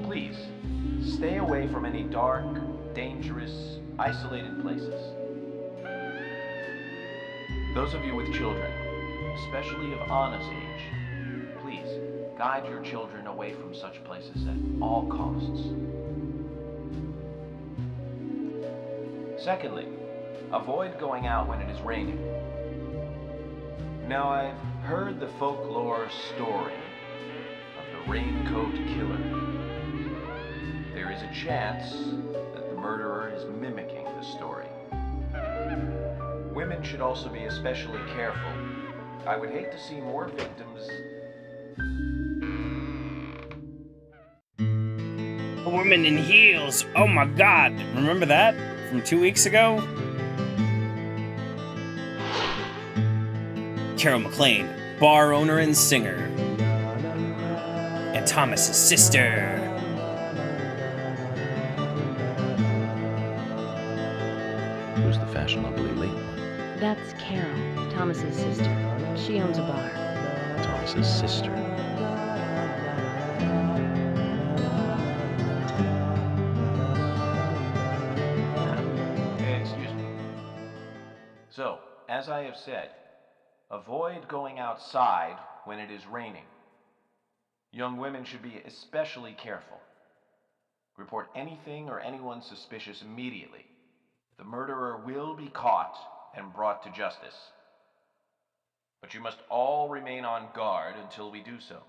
please, stay away from any dark, dangerous, isolated places. Those of you with children, especially of Anna's age, please guide your children away from such places at all costs. Secondly, avoid going out when it is raining. Now, I've heard the folklore story of the raincoat killer. There is a chance that the murderer is mimicking the story. Women should also be especially careful. I would hate to see more victims. A woman in heels. Oh my god. Remember that? From 2 weeks ago? Carol McLean, bar owner and singer. And Thomas's sister. Who's the fashionably late one? That's Carol, Thomas's sister. She owns a bar. Thomas's sister. Excuse me. So, as I have said, avoid going outside when it is raining. Young women should be especially careful. Report anything or anyone suspicious immediately. The murderer will be caught and brought to justice. But you must all remain on guard until we do so.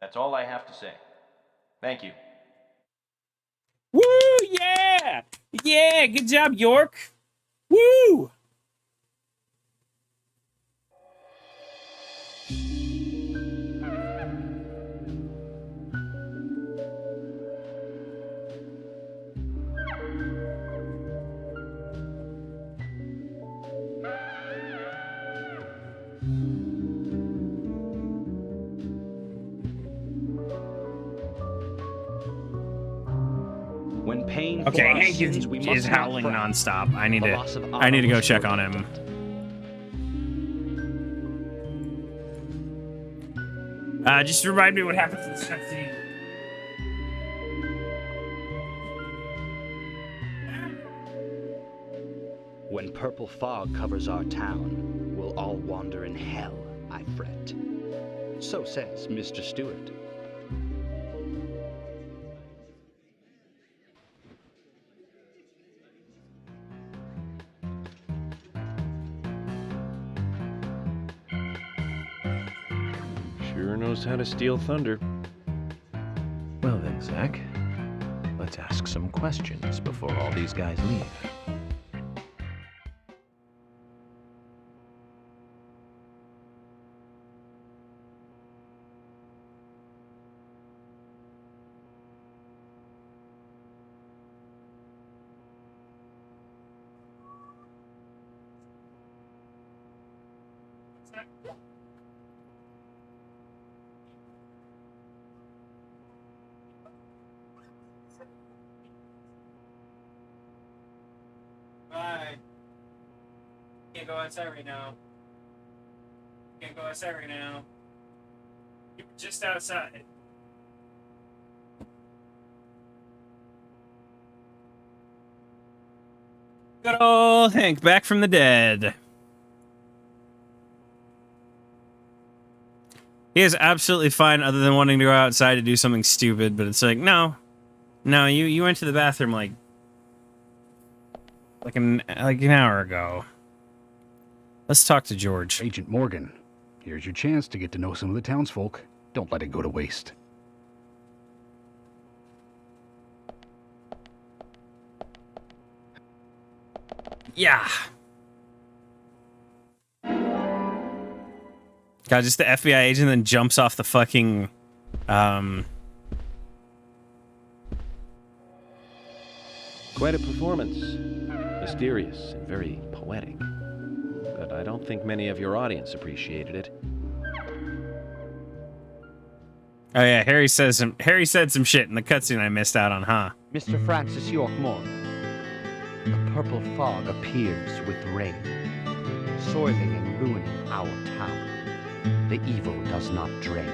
That's all I have to say. Thank you. Woo! Yeah! Yeah! Good job, York! Woo! When paying for Okay, our Hank sins, we is must not howling frown. nonstop. I need The loss of to go honor check was on him. Just remind me what happens in this cutscene. When purple fog covers our town, we'll all wander in hell, I fret. So says Mr. Stewart. Sure knows how to steal thunder. Well then, Zach, let's ask some questions before all these guys leave. Bye. Can't go outside right now. Can't go outside right now. You were just outside. Good old Hank, back from the dead. He is absolutely fine other than wanting to go outside to do something stupid, but it's like, no, you went to the bathroom like an hour ago. Let's talk to George. Agent Morgan, here's your chance to get to know some of the townsfolk. Don't let it go to waste. Yeah. God, just the FBI agent then jumps off the fucking, Quite a performance. Mysterious and very poetic. But I don't think many of your audience appreciated it. Oh yeah, Harry said some shit in the cutscene I missed out on, huh? Mr. Francis York Moore. A purple fog appears with rain, soiling and ruining our town. The evil does not drain.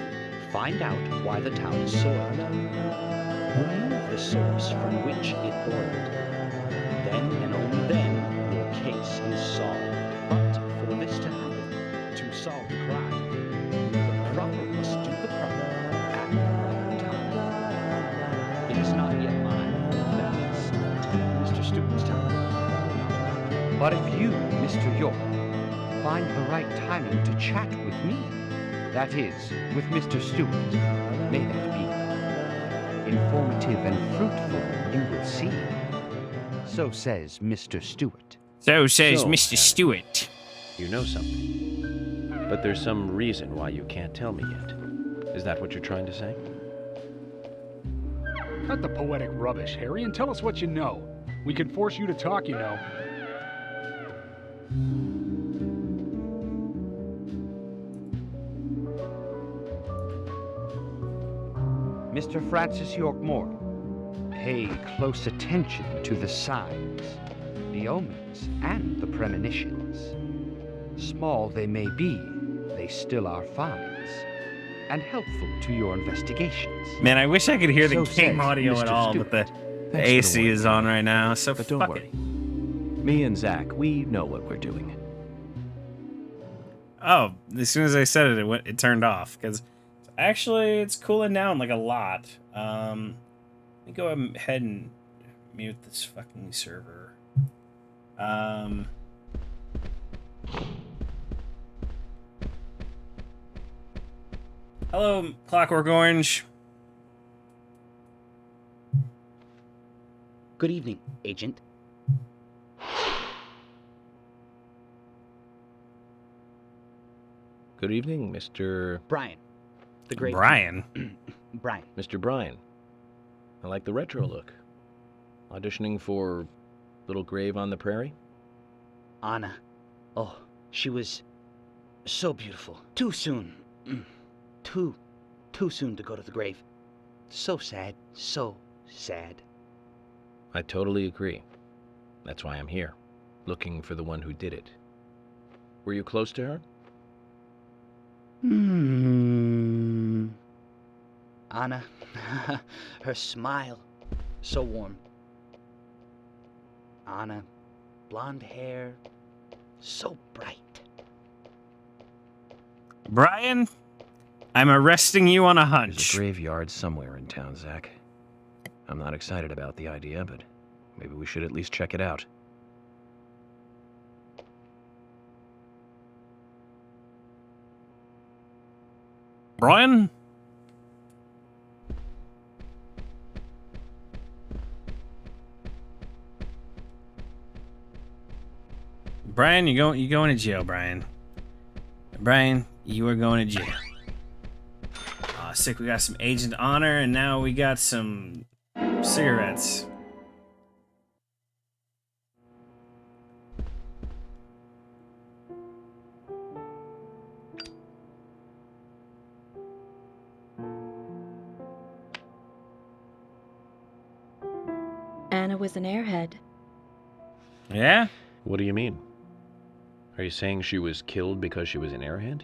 Find out why the town is soiled. Remove the source from which it boiled. Then and only then your case is solved. But for this to happen, to solve the crime, the proper must do the proper at the proper time. It is not yet mine, that is Mr. Stewart's time. But if you, Mr. York, find the right timing to chat with me, that is, with Mr. Stewart, may that be informative and fruitful, you will see. So says Mr. Stewart. So says So, Mr. Harry. Stewart. You know something. But there's some reason why you can't tell me yet. Is that what you're trying to say? Cut the poetic rubbish, Harry, and tell us what you know. We can force you to talk, you know. Mr. Francis York Moore, pay close attention to the signs, the omens, and the premonitions. Small they may be, they still are finds, and helpful to your investigations. Man, I wish I could hear the So game says audio at Mr. all, Stewart. but the Thanks for the AC warning, is on right now, so But don't fuck worry. it. Me and Zach, we know what we're doing. Oh, as soon as I said it, it turned off, because actually it's cooling down like a lot. Let me go ahead and mute this fucking server. Hello, Clockwork Orange. Good evening, Agent. Good evening, Mr. Brian. The great Brian. Brian. Mr. Bryan. I like the retro look. Auditioning for Little Grave on the Prairie? Anna. Oh, she was so beautiful. Too soon. Too soon to go to the grave. So sad. So sad. I totally agree. That's why I'm here, looking for the one who did it. Were you close to her? Anna. Her smile. So warm. Anna. Blonde hair. So bright. Brian, I'm arresting you on a There's hunch. a graveyard somewhere in town, Zach. I'm not excited about the idea, but maybe we should at least check it out. Brian? Brian, you going to jail, Brian. Brian, you are going to jail. Aw, sick, we got some Agent Honor, and now we got some cigarettes. Anna was an airhead. Yeah? What do you mean? Are you saying she was killed because she was an airhead?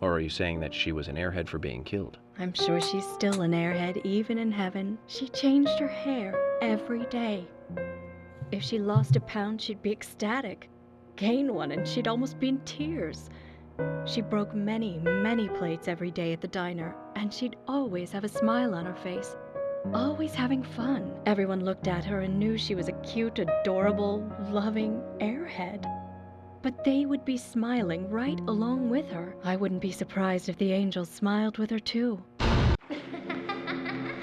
Or are you saying that she was an airhead for being killed? I'm sure she's still an airhead, even in heaven. She changed her hair every day. If she lost a pound, she'd be ecstatic. Gain one, and she'd almost be in tears. She broke many, many plates every day at the diner, and she'd always have a smile on her face, always having fun. Everyone looked at her and knew she was a cute, adorable, loving airhead. But they would be smiling right along with her. I wouldn't be surprised if the angels smiled with her too.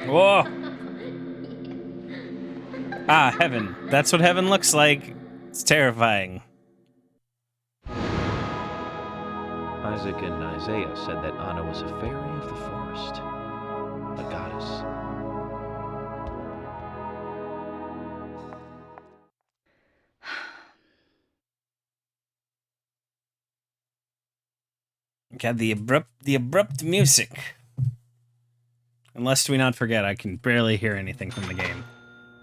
Whoa. Ah, heaven. That's what heaven looks like. It's terrifying. Isaac and Isaiah said that Anna was a fairy of the forest, a goddess. Got the abrupt music. And lest we not forget, I can barely hear anything from the game.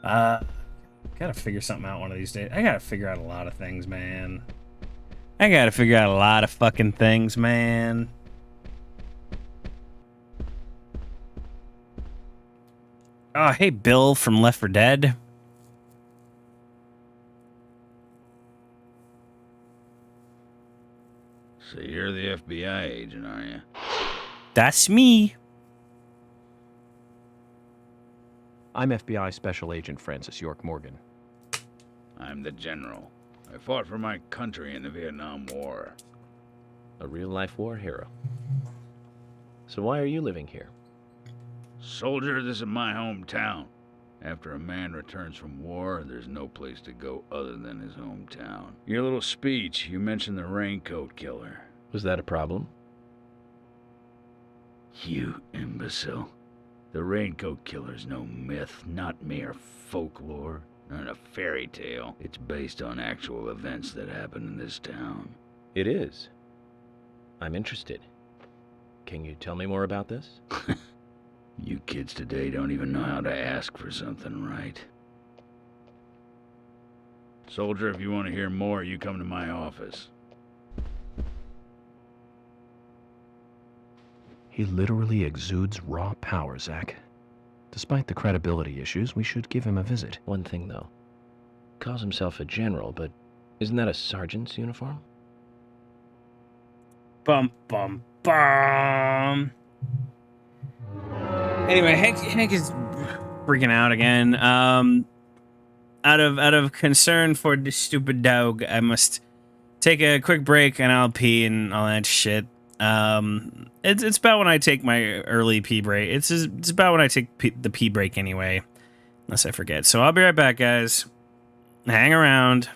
Gotta figure something out one of these days. I gotta figure out a lot of things, man. I gotta figure out a lot of fucking things, man. Oh, hey, Bill from Left 4 Dead. So you're the FBI agent, are you? That's me. I'm FBI Special Agent Francis York Morgan. I'm the general. I fought for my country in the Vietnam War. A real-life war hero. So why are you living here? Soldier, this is my hometown. After a man returns from war, there's no place to go other than his hometown. Your little speech, you mentioned the raincoat killer. Was that a problem? You imbecile. The raincoat killer's no myth, not mere folklore, not a fairy tale. It's based on actual events that happened in this town. It is. I'm interested. Can you tell me more about this? You kids today don't even know how to ask for something right. Soldier, if you want to hear more, you come to my office. He literally exudes raw power, Zach. Despite the credibility issues, we should give him a visit. One thing, though. Calls himself a general, but isn't that a sergeant's uniform? Bum, bum, bum. Anyway, Hank is freaking out again. Out of concern for the stupid dog, I must take a quick break and I'll pee and all that shit. It's about when I take my early pee break. It's about when I take the pee break anyway, unless I forget. So I'll be right back, guys. Hang around.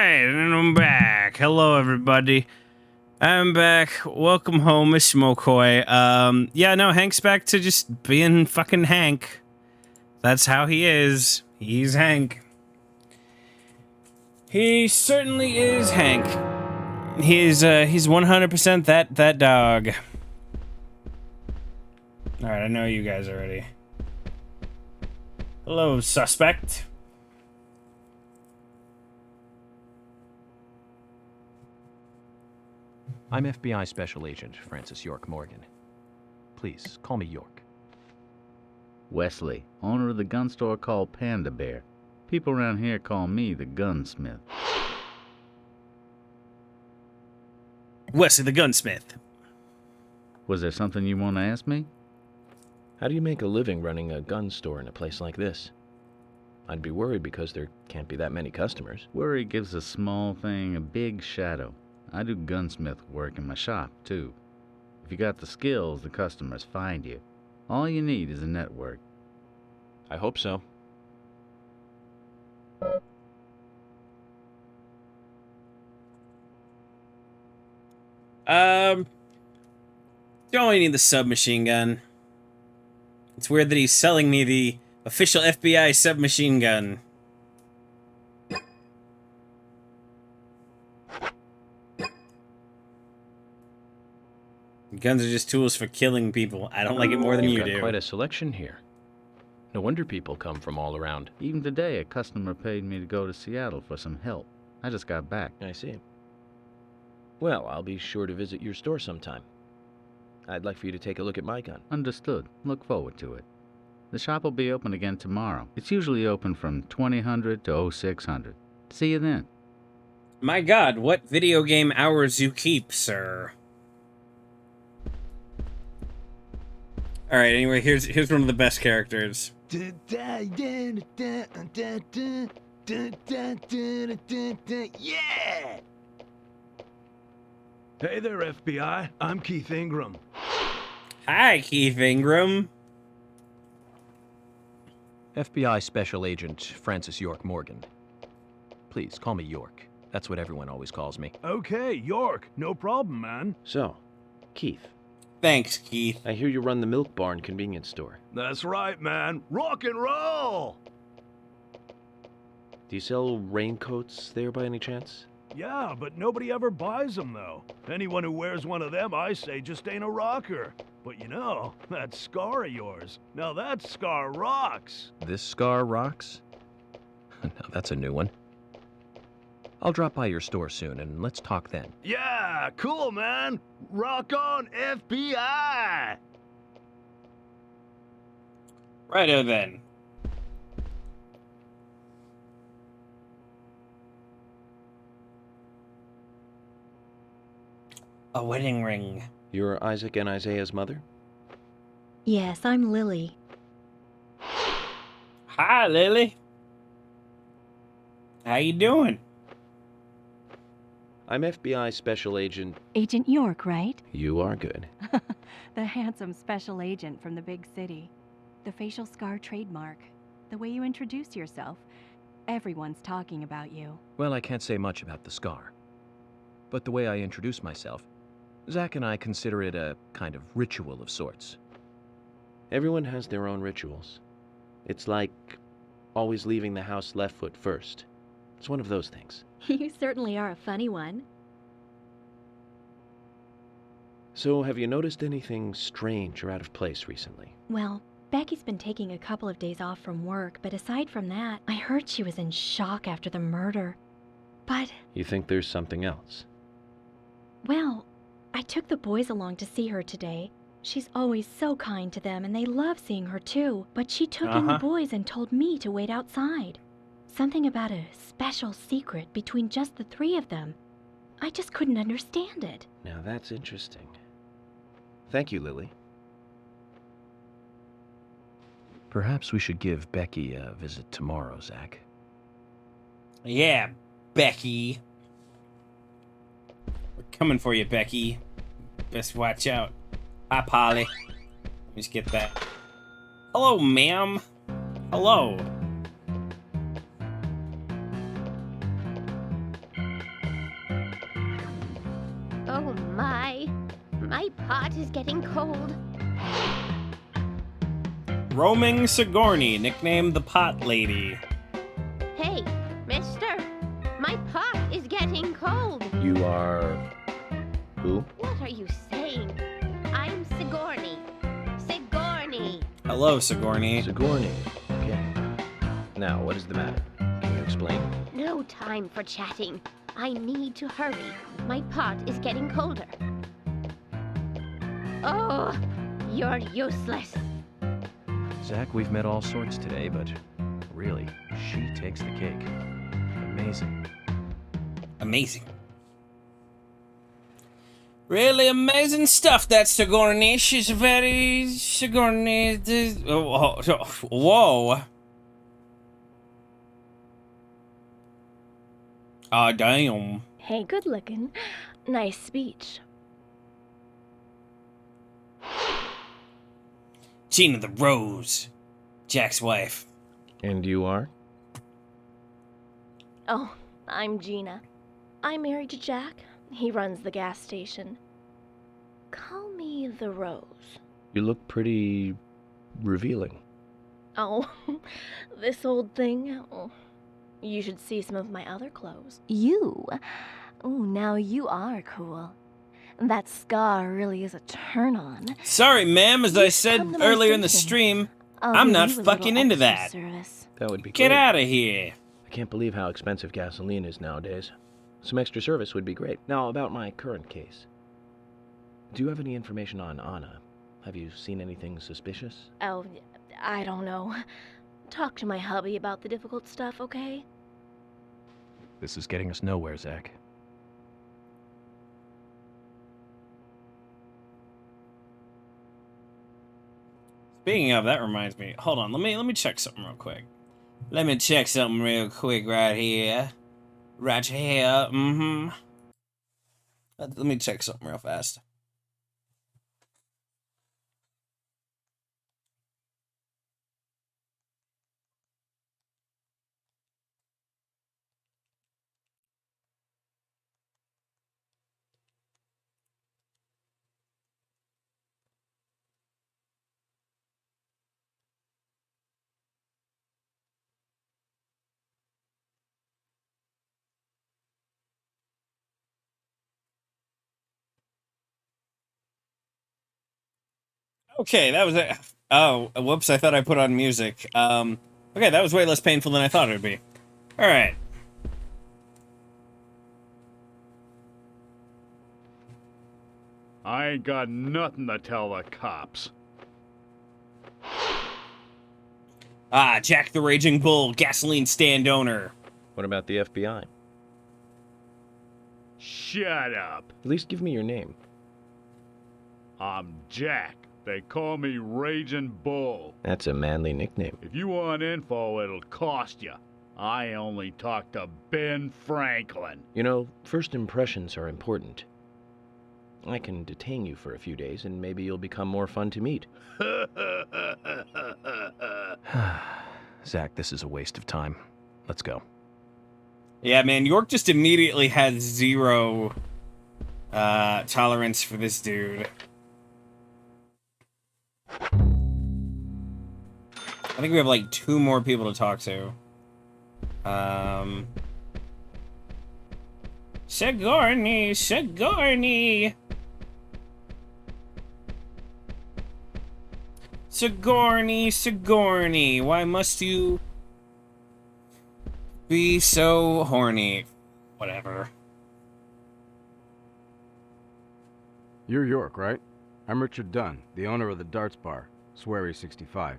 Alright, and I'm back. Hello, everybody. I'm back. Welcome home, Miss Smokoi. Yeah, no, Hank's back to just being fucking Hank. That's how he is. He's Hank. He certainly is Hank. He's 100% that dog. Alright, I know you guys already. Hello, suspect. I'm FBI Special Agent Francis York Morgan. Please, call me York. Wesley, owner of the gun store called Panda Bear. People around here call me the gunsmith. Wesley the gunsmith. Was there something you want to ask me? How do you make a living running a gun store in a place like this? I'd be worried because there can't be that many customers. Worry gives a small thing a big shadow. I do gunsmith work in my shop, too. If you got the skills, the customers find you. All you need is a network. I hope so. You only need the submachine gun. It's weird that he's selling me the official FBI submachine gun. Guns are just tools for killing people. I don't like it more than you You've got do. quite a selection here. No wonder people come from all around. Even today, a customer paid me to go to Seattle for some help. I just got back. I see. Well, I'll be sure to visit your store sometime. I'd like for you to take a look at my gun. Understood. Look forward to it. The shop will be open again tomorrow. It's usually open from 2000 to 0600. See you then. My god, what video game hours you keep, sir? Alright, anyway, here's one of the best characters. Yeah! Hey there, FBI. I'm Keith Ingram. Hi, Keith Ingram. FBI Special Agent Francis York Morgan. Please, call me York. That's what everyone always calls me. Okay, York. No problem, man. So, Keith, Thanks, Keith. I hear you run the Milk Barn convenience store. That's right, man. Rock and roll! Do you sell raincoats there by any chance? Yeah, but nobody ever buys them, though. Anyone who wears one of them, I say, just ain't a rocker. But you know, that scar of yours, now that scar rocks. This scar rocks? Now that's a new one. I'll drop by your store soon, and let's talk then. Yeah, cool, man. Rock on, FBI! Righto then. A wedding ring. You're Isaac and Isaiah's mother? Yes, I'm Lily. Hi, Lily. How you doing? I'm FBI Special Agent... Agent York, right? You are good. The handsome special agent from the big city. The facial scar trademark. The way you introduce yourself. Everyone's talking about you. Well, I can't say much about the scar. But the way I introduce myself, Zach and I consider it a kind of ritual of sorts. Everyone has their own rituals. It's like always leaving the house left foot first. It's one of those things. You certainly are a funny one. So, have you noticed anything strange or out of place recently? Well, Becky's been taking a couple of days off from work, but aside from that, I heard she was in shock after the murder. But, You think there's something else? well, I took the boys along to see her today. She's always so kind to them, and they love seeing her too. But she took in the boys and told me to wait outside. Something about a special secret between just the three of them. I just couldn't understand it. Now that's interesting. Thank you, Lily. Perhaps we should give Becky a visit tomorrow, Zach. Yeah, Becky. We're coming for you, Becky. Best watch out. Hi, Polly. Let me just get that. Hello, ma'am. Hello. pot is getting cold. Roaming Sigourney, nicknamed the Pot Lady. Hey, mister, my pot is getting cold. You are... who? What are you saying? I'm Sigourney. Sigourney. Hello, Sigourney. Sigourney. Okay. Now, what is the matter? Can you explain? No time for chatting. I need to hurry. My pot is getting colder. Oh, you're useless. Zach, we've met all sorts today, but really, she takes the cake. Amazing. Amazing. Really amazing stuff, that Sigourney. She's very Sigourney. Whoa. Ah, damn. Hey, good looking. Nice speech. Gina the Rose, Jack's wife. And you are? Oh, I'm Gina. I'm married to Jack. He runs the gas station. Call me the Rose. You look pretty... revealing. Oh, this old thing. Oh, you should see some of my other clothes. You? Ooh, now you are cool. That scar really is a turn-on. Sorry, ma'am, as I said come to my earlier in the station. stream, I'll I'm give not you a little fucking into extra that. service. That would be Get great. out of here. I can't believe how expensive gasoline is nowadays. Some extra service would be great. Now, about my current case. Do you have any information on Anna? Have you seen anything suspicious? Oh, I don't know. Talk to my hubby about the difficult stuff, okay? This is getting us nowhere, Zach. Speaking of, that reminds me. Hold on, let me check something real quick. Let me check something real quick right here. Right here. Mm-hmm. Let me check something real fast. Okay, that was it. Oh, whoops, I thought I put on music. Okay, that was way less painful than I thought it would be. Alright. I ain't got nothing to tell the cops. Ah, Jack the Raging Bull, gasoline stand owner. What about the FBI? Shut up. At least give me your name. I'm Jack. They call me Raging Bull. That's a manly nickname. If you want info, it'll cost you. I only talk to Ben Franklin. You know, first impressions are important. I can detain you for a few days, and maybe you'll become more fun to meet. Zach, this is a waste of time. Let's go. Yeah, man, York just immediately has zero tolerance for this dude. I think we have like 2 more people to talk to. Sigourney, Sigourney. Sigourney, Sigourney, why must you be so horny? Whatever. You're York, right? I'm Richard Dunn, the owner of the Darts Bar, Swery 65.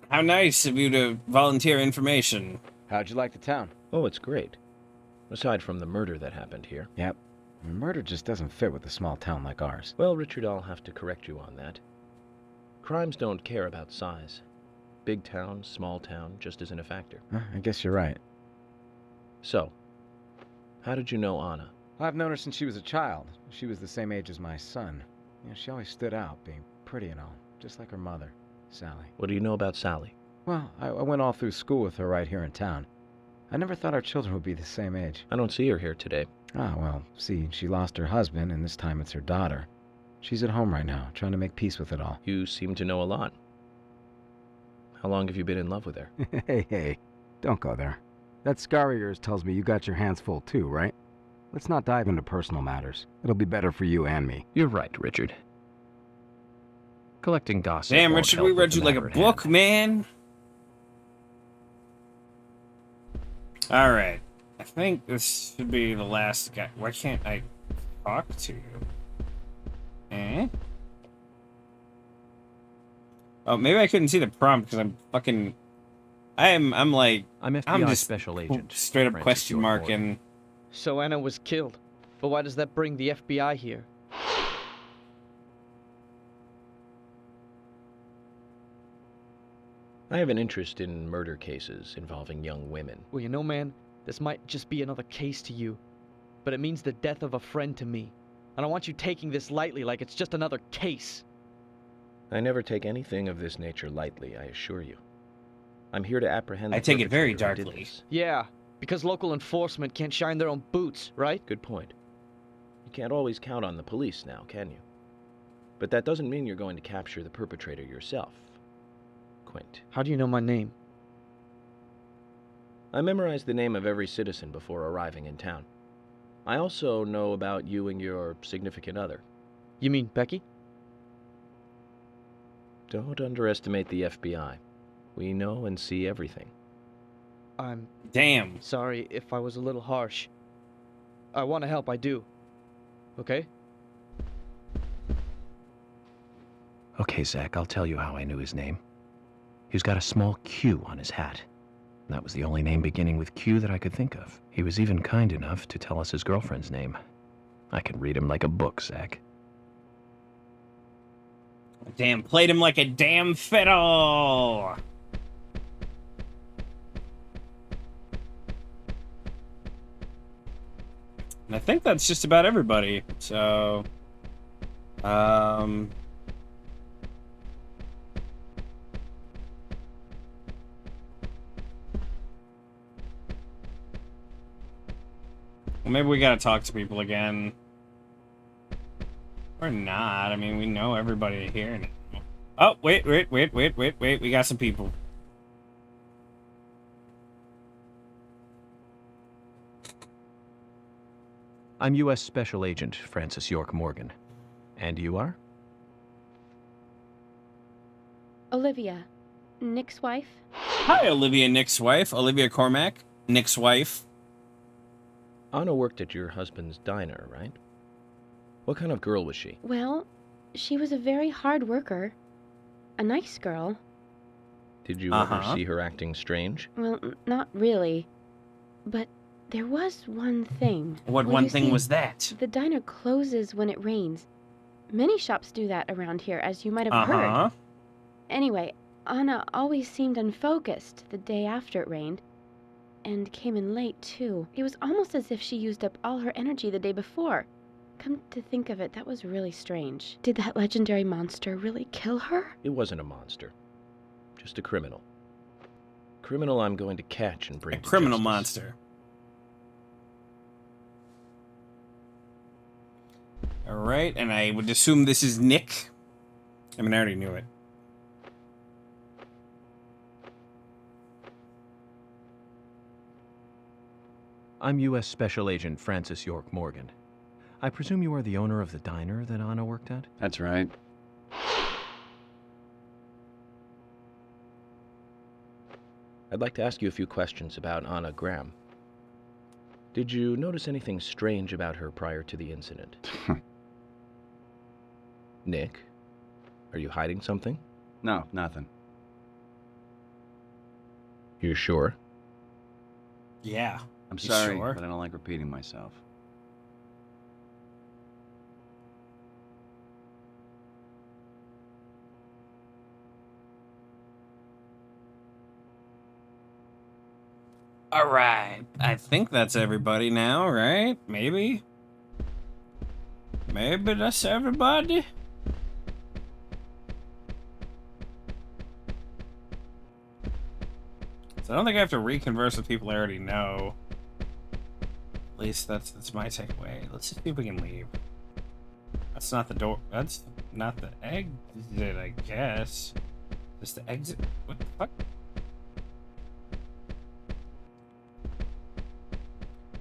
How nice of you to volunteer information. How'd you like the town? Oh, it's great. Aside from the murder that happened here. Yep. Murder just doesn't fit with a small town like ours. Well, Richard, I'll have to correct you on that. Crimes don't care about size. Big town, small town, just isn't a factor. I guess you're right. So, how did you know Anna? I've known her since she was a child. She was the same age as my son. You know, she always stood out, being pretty and all, just like her mother, Sally. What do you know about Sally? Well, I went all through school with her right here in town. I never thought our children would be the same age. I don't see her here today. Ah, well, see, she lost her husband, and this time it's her daughter. She's at home right now, trying to make peace with it all. You seem to know a lot. How long have you been in love with her? Hey, don't go there. That scar of yours tells me you got your hands full too, right? Let's not dive into personal matters. It'll be better for you and me. You're right, Richard. Collecting gossip. Damn, won't Richard, help we with read the you like a matter at book, hand. man. All right. I think this should be the last guy. Why can't I talk to you? Eh? Oh, maybe I couldn't see the prompt because I'm fucking... I'm like... I'm FBI I'm just Special Agent. straight up Francis question York mark Morgan. and... So Anna was killed. But why does that bring the FBI here? I have an interest in murder cases involving young women. Well, you know, man, this might just be another case to you. But it means the death of a friend to me. I don't want you taking this lightly like it's just another case. I never take anything of this nature lightly, I assure you. I'm here to apprehend the I take it very perpetrator who did darkly. this. Yeah, because local enforcement can't shine their own boots, right? Good point. You can't always count on the police now, can you? But that doesn't mean you're going to capture the perpetrator yourself. Quint. How do you know my name? I memorized the name of every citizen before arriving in town. I also know about you and your significant other. You mean Becky? Don't underestimate the FBI. We know and see everything. I'm Damn. sorry if I was a little harsh. I want to help, I do. Okay? Okay, Zach, I'll tell you how I knew his name. He's got a small Q on his hat. That was the only name beginning with Q that I could think of. He was even kind enough to tell us his girlfriend's name. I could read him like a book, Zach. Damn, played him like a damn fiddle. And I think that's just about everybody. So, well, maybe we gotta talk to people again. Or not. I mean, we know everybody here now. Oh, wait. We got some people. I'm U.S. Special Agent Francis York Morgan. And you are? Olivia, Nick's wife. Hi, Olivia, Nick's wife. Olivia Cormack, Nick's wife. Anna worked at your husband's diner, right? What kind of girl was she? Well, she was a very hard worker. A nice girl. Did you ever see her acting strange? Well, not really. But there was one thing. What Well, one you thing see, was that? The diner closes when it rains. Many shops do that around here, as you might have heard. Anyway, Anna always seemed unfocused the day after it rained. And came in late, too. It was almost as if she used up all her energy the day before. Come to think of it, that was really strange. Did that legendary monster really kill her? It wasn't a monster. Just a criminal. Criminal I'm going to catch and bring A to criminal justice. monster. Alright, and I would assume this is Nick. I mean, I already knew it. I'm U.S. Special Agent Francis York Morgan. I presume you are the owner of the diner that Anna worked at? That's right. I'd like to ask you a few questions about Anna Graham. Did you notice anything strange about her prior to the incident? Nick, are you hiding something? No, nothing. You're sure? Yeah. I'm You sorry, sure? but I don't like repeating myself. Alright. I think that's everybody now, right? Maybe? Maybe that's everybody? So I don't think I have to reconverse with people I already know. At least that's my takeaway. Let's just see if we can leave. That's not the door. That's not the exit, I guess. Just the exit. What the fuck?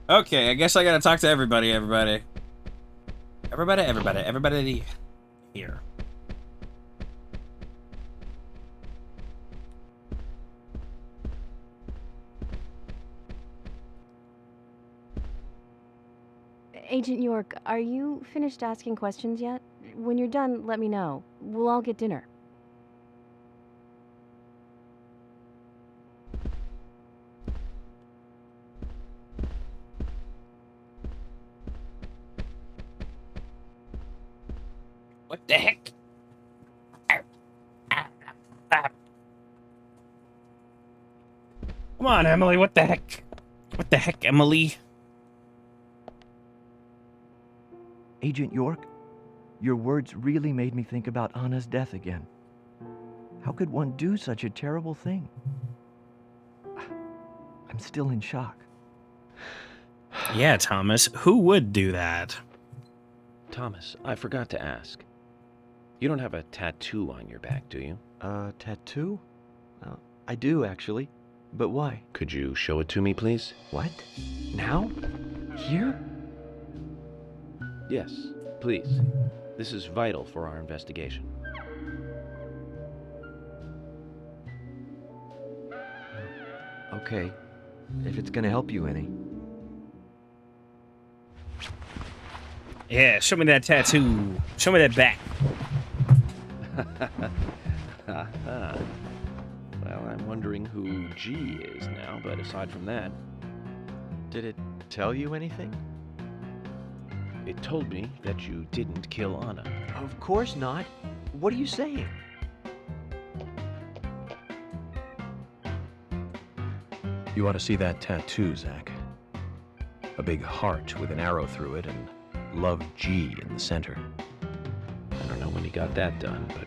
Okay, I guess I gotta talk to everybody here. Agent York, are you finished asking questions yet? When you're done, let me know. We'll all get dinner. What the heck? Come on, Emily, what the heck? What the heck, Emily? Agent York, your words really made me think about Anna's death again. How could one do such a terrible thing? I'm still in shock. Yeah, Thomas, who would do that? Thomas, I forgot to ask. You don't have a tattoo on your back, do you? Tattoo? I do, actually. But why? Could you show it to me, please? What? Now? Here? Yes, please. This is vital for our investigation. Okay, if it's gonna help you any. Yeah, show me that tattoo. Show me that back. Well, I'm wondering who G is now, but aside from that... Did it tell you anything? It told me that you didn't kill Anna. Of course not. What are you saying? You ought to see that tattoo, Zach. A big heart with an arrow through it and Love G in the center. I don't know when he got that done, but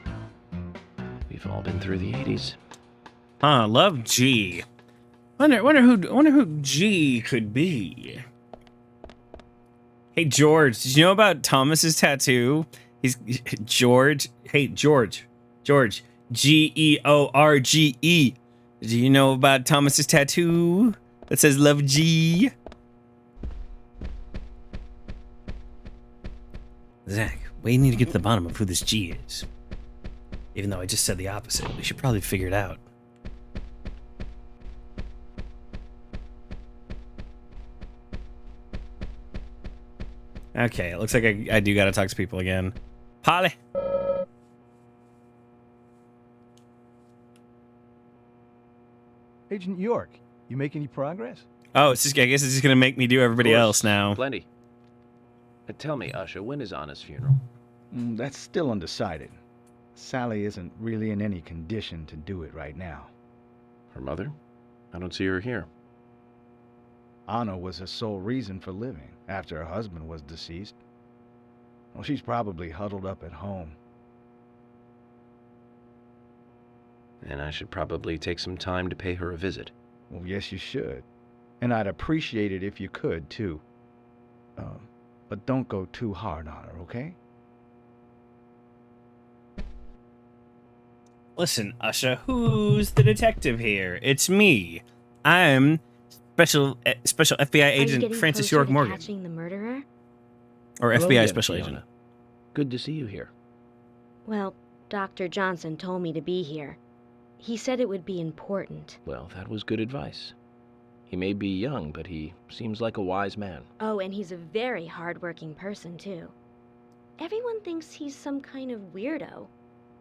we've all been through the 80s. Love G. Wonder who G could be. Hey George, did you know about Thomas's tattoo? He's George. Hey George. George. George. Do you know about Thomas's tattoo that says Love G? Zach, we need to get to the bottom of who this G is. Even though I just said the opposite, we should probably figure it out. Okay, it looks like I do gotta talk to people again. Polly. Agent York, you make any progress? Oh, it's just, I guess it's just gonna make me do everybody else now. Plenty. Tell me, Usha, when is Anna's funeral? That's still undecided. Sally isn't really in any condition to do it right now. Her mother? I don't see her here. Anna was her sole reason for living after her husband was deceased. Well, she's probably huddled up at home. And I should probably take some time to pay her a visit. Well, yes, you should. And I'd appreciate it if you could, too. But don't go too hard on her, okay? Listen, Usha, who's the detective here? It's me. I'm Special FBI Agent Francis York Morgan. Catching the murderer? Or Hello FBI again, Special Fiona. Agent. Good to see you here. Well, Dr. Johnson told me to be here. He said it would be important. Well, that was good advice. He may be young, but he seems like a wise man. Oh, and he's a very hard-working person, too. Everyone thinks he's some kind of weirdo,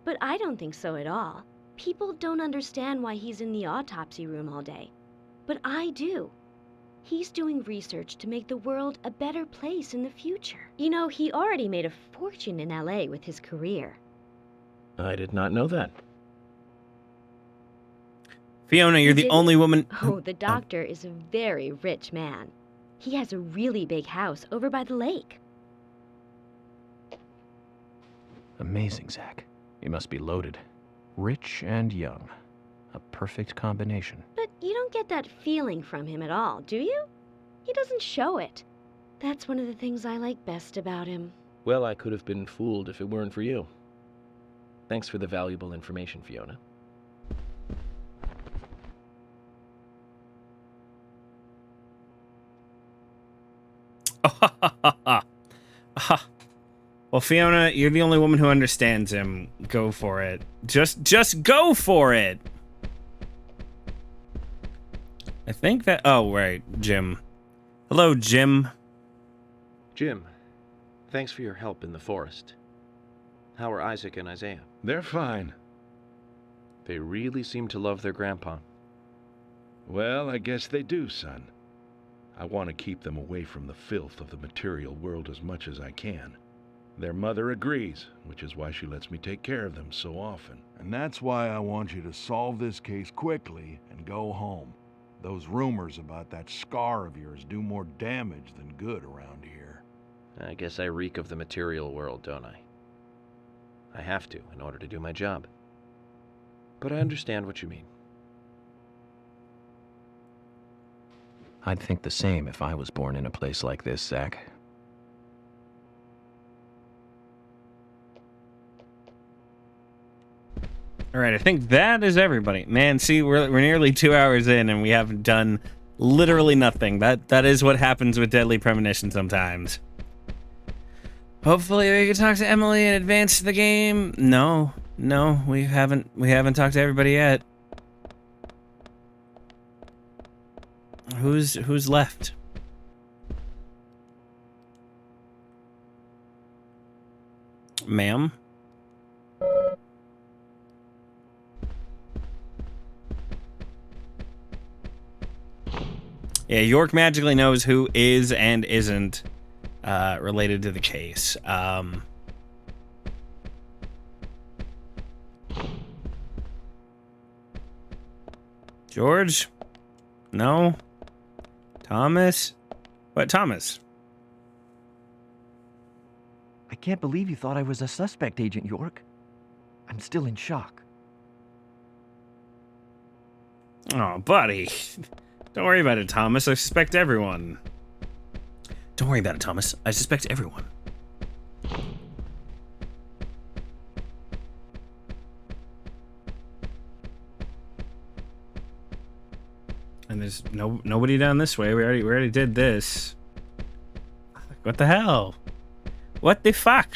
but I don't think so at all. People don't understand why he's in the autopsy room all day, but I do. He's doing research to make the world a better place in the future. You know, he already made a fortune in LA with his career. I did not know that. Fiona, you're the only woman... Oh, the doctor is a very rich man. He has a really big house over by the lake. Amazing, Zach. He must be loaded. Rich and young. A perfect combination. But you don't get that feeling from him at all, do you? He doesn't show it. That's one of the things I like best about him. Well, I could have been fooled if it weren't for you. Thanks for the valuable information, Fiona. Well, Fiona, you're the only woman who understands him. Go for it. Just go for it. I think that... Oh, right. Jim. Hello, Jim. Jim, thanks for your help in the forest. How are Isaac and Isaiah? They're fine. They really seem to love their grandpa. Well, I guess they do, son. I want to keep them away from the filth of the material world as much as I can. Their mother agrees, which is why she lets me take care of them so often. And that's why I want you to solve this case quickly and go home. Those rumors about that scar of yours do more damage than good around here. I guess I reek of the material world, don't I? I have to, in order to do my job. But I understand what you mean. I'd think the same if I was born in a place like this, Zach. All right, I think that is everybody. Man, see, we're nearly 2 hours in and we haven't done literally nothing. That is what happens with Deadly Premonition sometimes. Hopefully we can talk to Emily and advance the game. No, we haven't talked to everybody yet. Who's left? Ma'am? Yeah, York magically knows who is and isn't related to the case. George? No? Thomas? What, Thomas? I can't believe you thought I was a suspect, Agent York. I'm still in shock. Oh, buddy. Don't worry about it, Thomas. I suspect everyone. Don't worry about it, Thomas. I suspect everyone. And there's nobody down this way. We already did this. What the hell? What the fuck?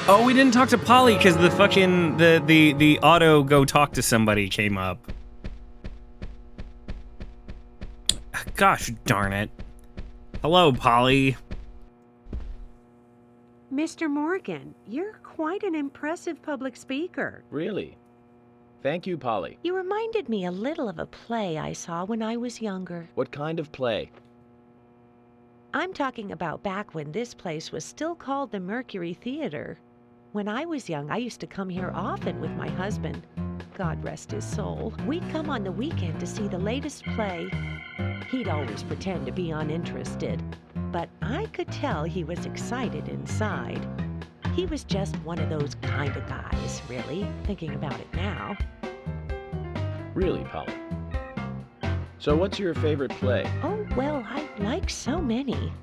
Oh, we didn't talk to Polly because the fucking the auto go talk to somebody came up. Gosh darn it. Hello, Polly. Mr. Morgan, you're quite an impressive public speaker. Really? Thank you, Polly. You reminded me a little of a play I saw when I was younger. What kind of play? I'm talking about back when this place was still called the Mercury Theater. When I was young, I used to come here often with my husband. God rest his soul. We'd come on the weekend to see the latest play. He'd always pretend to be uninterested, but I could tell he was excited inside. He was just one of those kind of guys, really, thinking about it now. Really, Polly? So what's your favorite play? Oh, well, I like so many.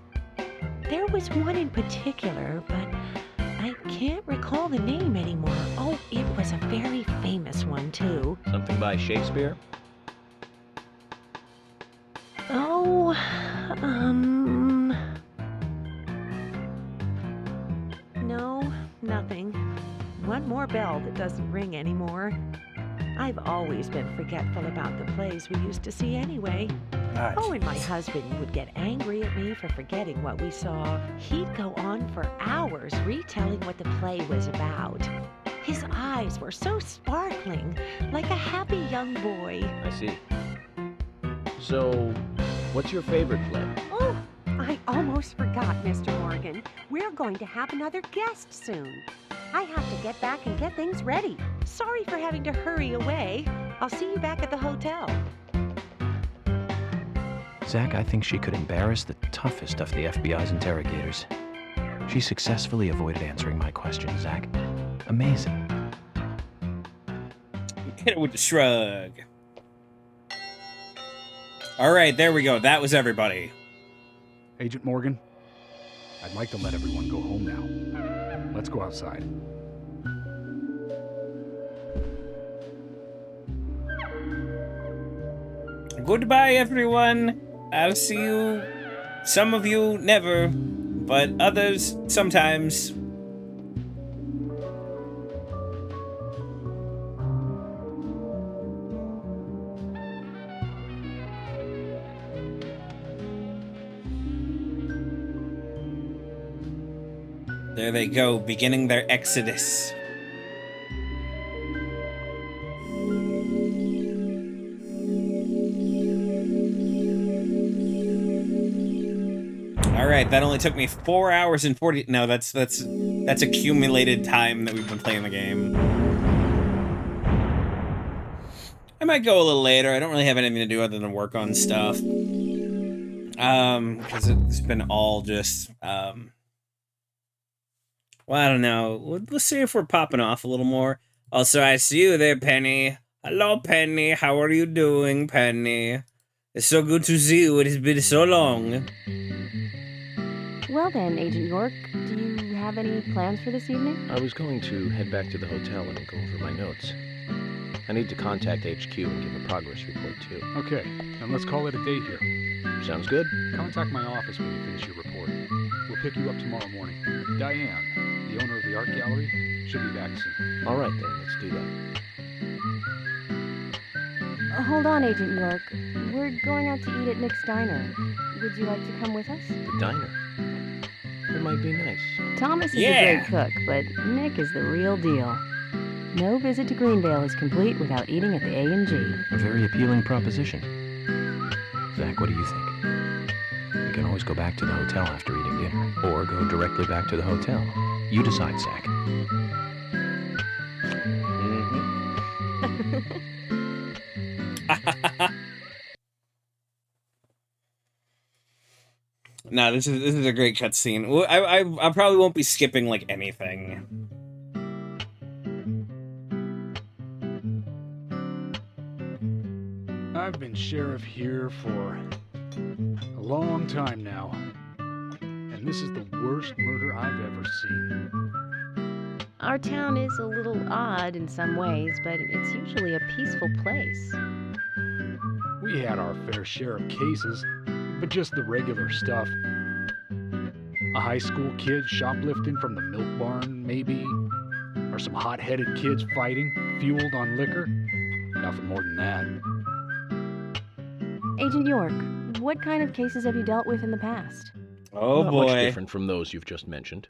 There was one in particular, but I can't recall the name anymore. Oh, it was a very famous one, too. Something by Shakespeare? Oh, no, nothing. One more bell that doesn't ring anymore. I've always been forgetful about the plays we used to see anyway. Oh, and my husband would get angry at me for forgetting what we saw. He'd go on for hours retelling what the play was about. His eyes were so sparkling, like a happy young boy. I see. So, what's your favorite play? Oh, I almost forgot, Mr. Morgan. We're going to have another guest soon. I have to get back and get things ready. Sorry for having to hurry away. I'll see you back at the hotel. Zach, I think she could embarrass the toughest of the FBI's interrogators. She successfully avoided answering my question, Zach. Amazing. Hit it with the shrug. All right, there we go. That was everybody. Agent Morgan, I'd like to let everyone go home now. Let's go outside. Goodbye, everyone. I'll see you. Some of you never, but others sometimes. There they go, beginning their exodus. All right, that only took me 4 hours and 40. No, that's accumulated time that we've been playing the game. I might go a little later. I don't really have anything to do other than work on stuff. Because it's been all just well, I don't know. Let's see if we're popping off a little more. Also, I see you there, Penny. Hello, Penny. How are you doing, Penny? It's so good to see you. It has been so long. Well then, Agent York, do you have any plans for this evening? I was going to head back to the hotel and go over my notes. I need to contact HQ and give a progress report, too. Okay, then let's call it a day here. Sounds good. Contact my office when you finish your report. We'll pick you up tomorrow morning. Diane, the owner of the art gallery, should be back soon. All right, then. Let's do that. Hold on, Agent York. We're going out to eat at Nick's Diner. Would you like to come with us? The diner? It might be nice. Thomas is a great cook, but Nick is the real deal. No visit to Greenvale is complete without eating at the A&G. A very appealing proposition. Zach, what do you think? We can always go back to the hotel after eating dinner, or go directly back to the hotel. You decide, Zach. No, this is a great cutscene. I probably won't be skipping like anything. I've been sheriff here for a long time now, and this is the worst murder I've ever seen. Our town is a little odd in some ways, but it's usually a peaceful place. We had our fair share of cases, but just the regular stuff. A high school kid shoplifting from the milk barn, maybe? Or some hot-headed kids fighting, fueled on liquor? Nothing more than that. Agent York, what kind of cases have you dealt with in the past? Oh Not boy. much different from those you've just mentioned.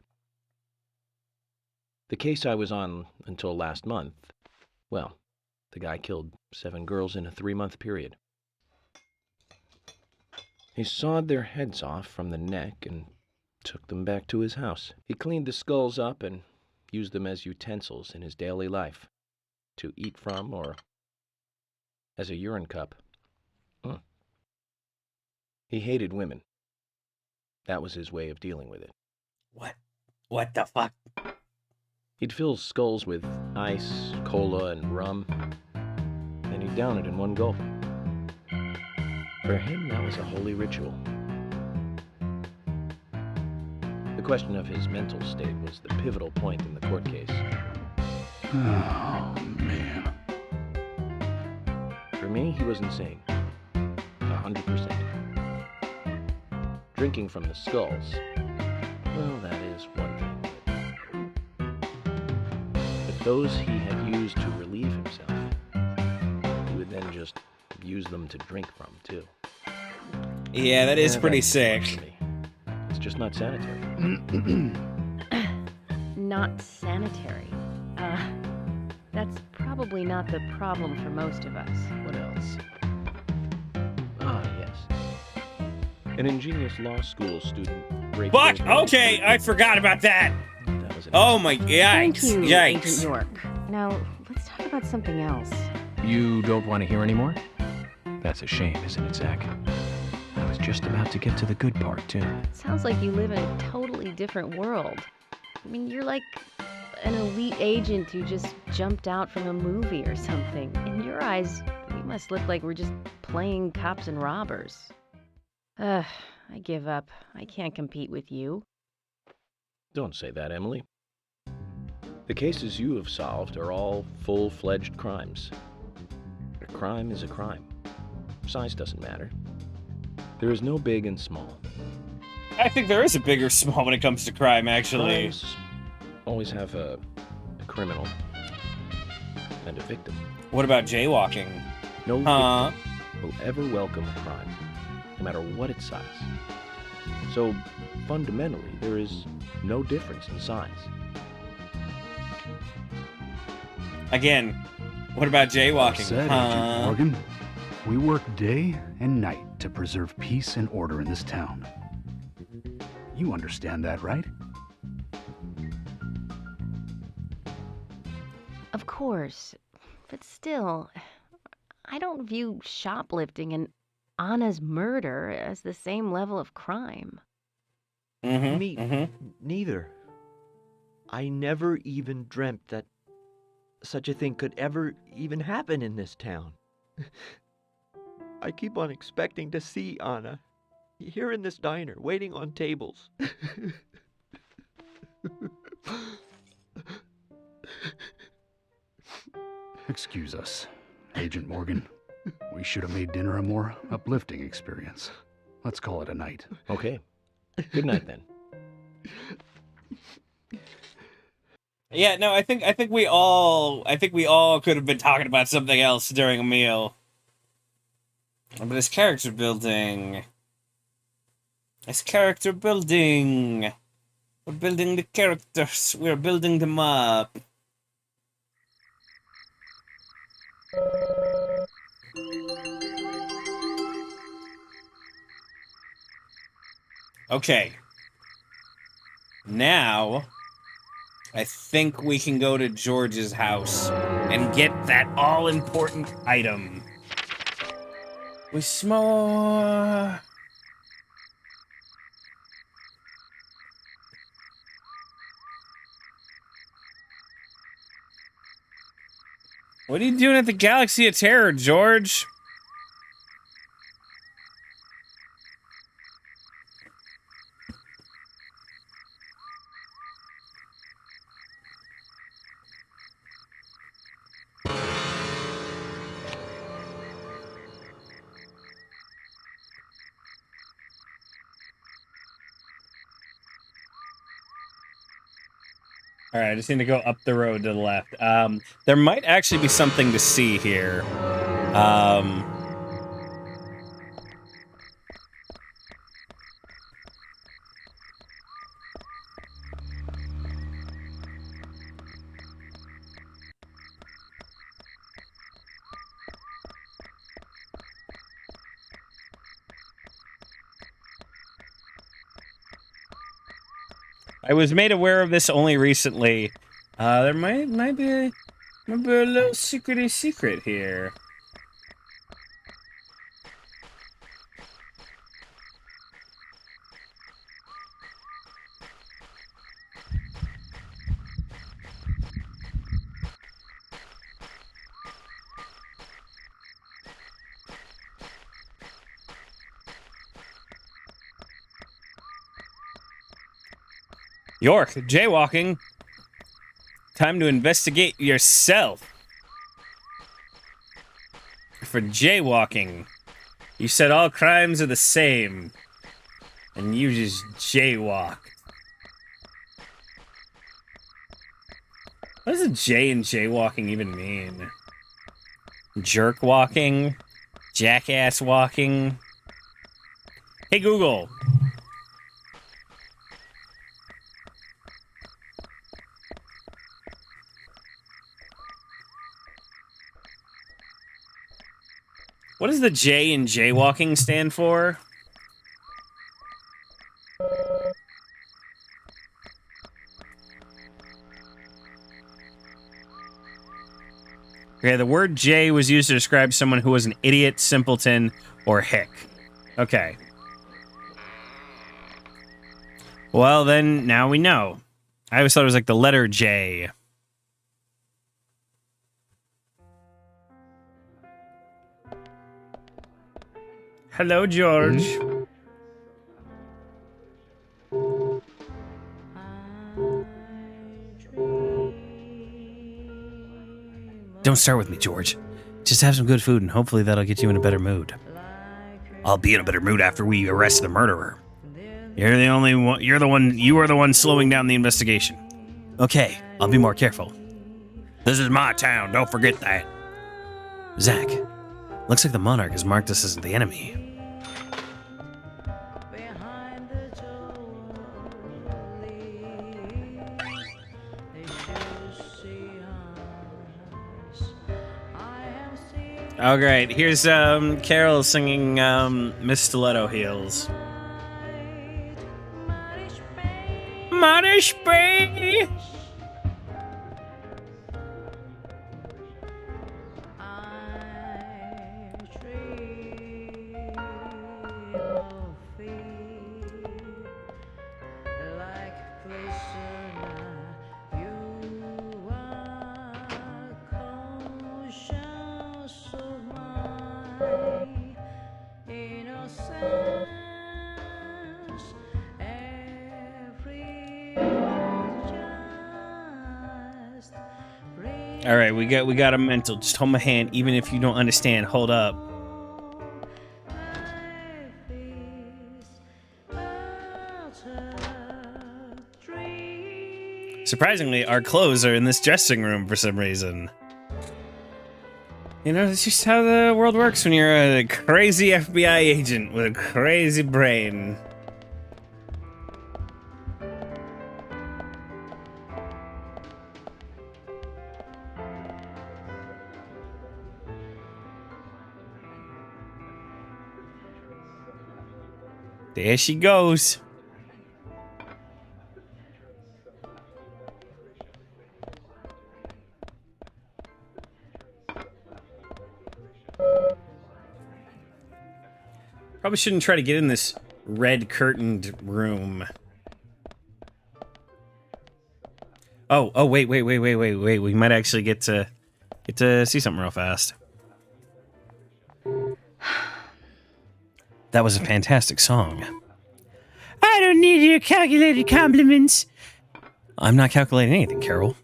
The case I was on until last month, well, the guy killed 7 girls in a 3-month period. He sawed their heads off from the neck and took them back to his house. He cleaned the skulls up and used them as utensils in his daily life, to eat from or as a urine cup. He hated women. That was his way of dealing with it. What the fuck? He'd fill skulls with ice, cola, and rum, then he'd down it in one gulp. For him, that was a holy ritual. The question of his mental state was the pivotal point in the court case. Oh, man. For me, he was insane. 100%. Drinking from the skulls, well, that is one thing. But those he had used to relieve himself, he would then just use them to drink from, too. Yeah, that is pretty that's sick. for me. It's just not sanitary. Not sanitary. That's probably not the problem for most of us. What else? Ah, yes. An ingenious law school student breaks Fuck! those rules. Okay, I forgot about that. That was Oh my yikes! Thank you, Yikes! Agent York. Now, let's talk about something else. You don't want to hear anymore? That's a shame, isn't it, Zach? I was just about to get to the good part, too. Sounds like you live in a totally different world. I mean, you're like an elite agent who just jumped out from a movie or something. In your eyes, we must look like we're just playing cops and robbers. Ugh, I give up. I can't compete with you. Don't say that, Emily. The cases you have solved are all full-fledged crimes. A crime is a crime. Size doesn't matter. There is no big and small. I think there is a big or small when it comes to crime, actually. Crimes always have a criminal and a victim. What about jaywalking? No victim will ever welcome a crime, no matter what its size. So, fundamentally, there is no difference in size. Again, what about jaywalking? Said, Agent Morgan. We work day and night to preserve peace and order in this town. You understand that, right? Of course. But still, I don't view shoplifting and Anna's murder as the same level of crime. Me neither. I never even dreamt that such a thing could ever even happen in this town. I keep on expecting to see Anna here in this diner, waiting on tables. Excuse us, Agent Morgan. We should have made dinner a more uplifting experience. Let's call it a night. Okay. Good night, then. Yeah, no, I think we all could have been talking about something else during a meal. But it's character building. It's character building. We're building the characters. We're building them up. Okay. Now, I think we can go to George's house and get that all-important item. We smoke. What are you doing at the Galaxy of Terror, George? All right, I just need to go up the road to the left. There might actually be something to see here. I was made aware of this only recently. There might be a little secrety secret here. York, jaywalking. Time to investigate yourself. For jaywalking, you said all crimes are the same, and you just jaywalked. What does a J in jaywalking even mean? Jerk walking? Jackass walking? Hey Google. What does the J in jaywalking stand for? Okay, the word J was used to describe someone who was an idiot, simpleton, or hick. Okay. Well, then, now we know. I always thought it was like the letter J. Hello, George. Don't start with me, George. Just have some good food, and hopefully that'll get you in a better mood. I'll be in a better mood after we arrest the murderer. You're the only one. You are the one slowing down the investigation. Okay, I'll be more careful. This is my town. Don't forget that. Zach, looks like the Monarch has marked us as the enemy. Oh, great. Here's Carol singing Miss Stiletto Heels. Manish Bay! All right, we got a mental. Just hold my hand, even if you don't understand. Hold up. Surprisingly, our clothes are in this dressing room for some reason. You know, it's just how the world works when you're a crazy FBI agent with a crazy brain. There she goes. Probably shouldn't try to get in this red curtained room. Oh, wait. We might actually get to see something real fast. That was a fantastic song. I don't need your calculated compliments. I'm not calculating anything, Carol.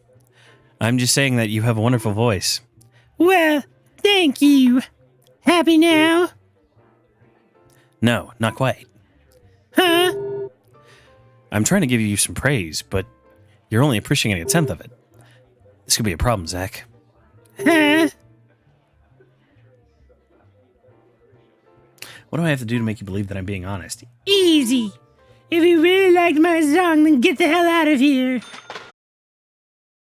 I'm just saying that you have a wonderful voice. Well, thank you. Happy now? No, not quite. Huh? I'm trying to give you some praise, but you're only appreciating a tenth of it. This could be a problem, Zach. Huh? What do I have to do to make you believe that I'm being honest? Easy. If you really liked my song, then get the hell out of here.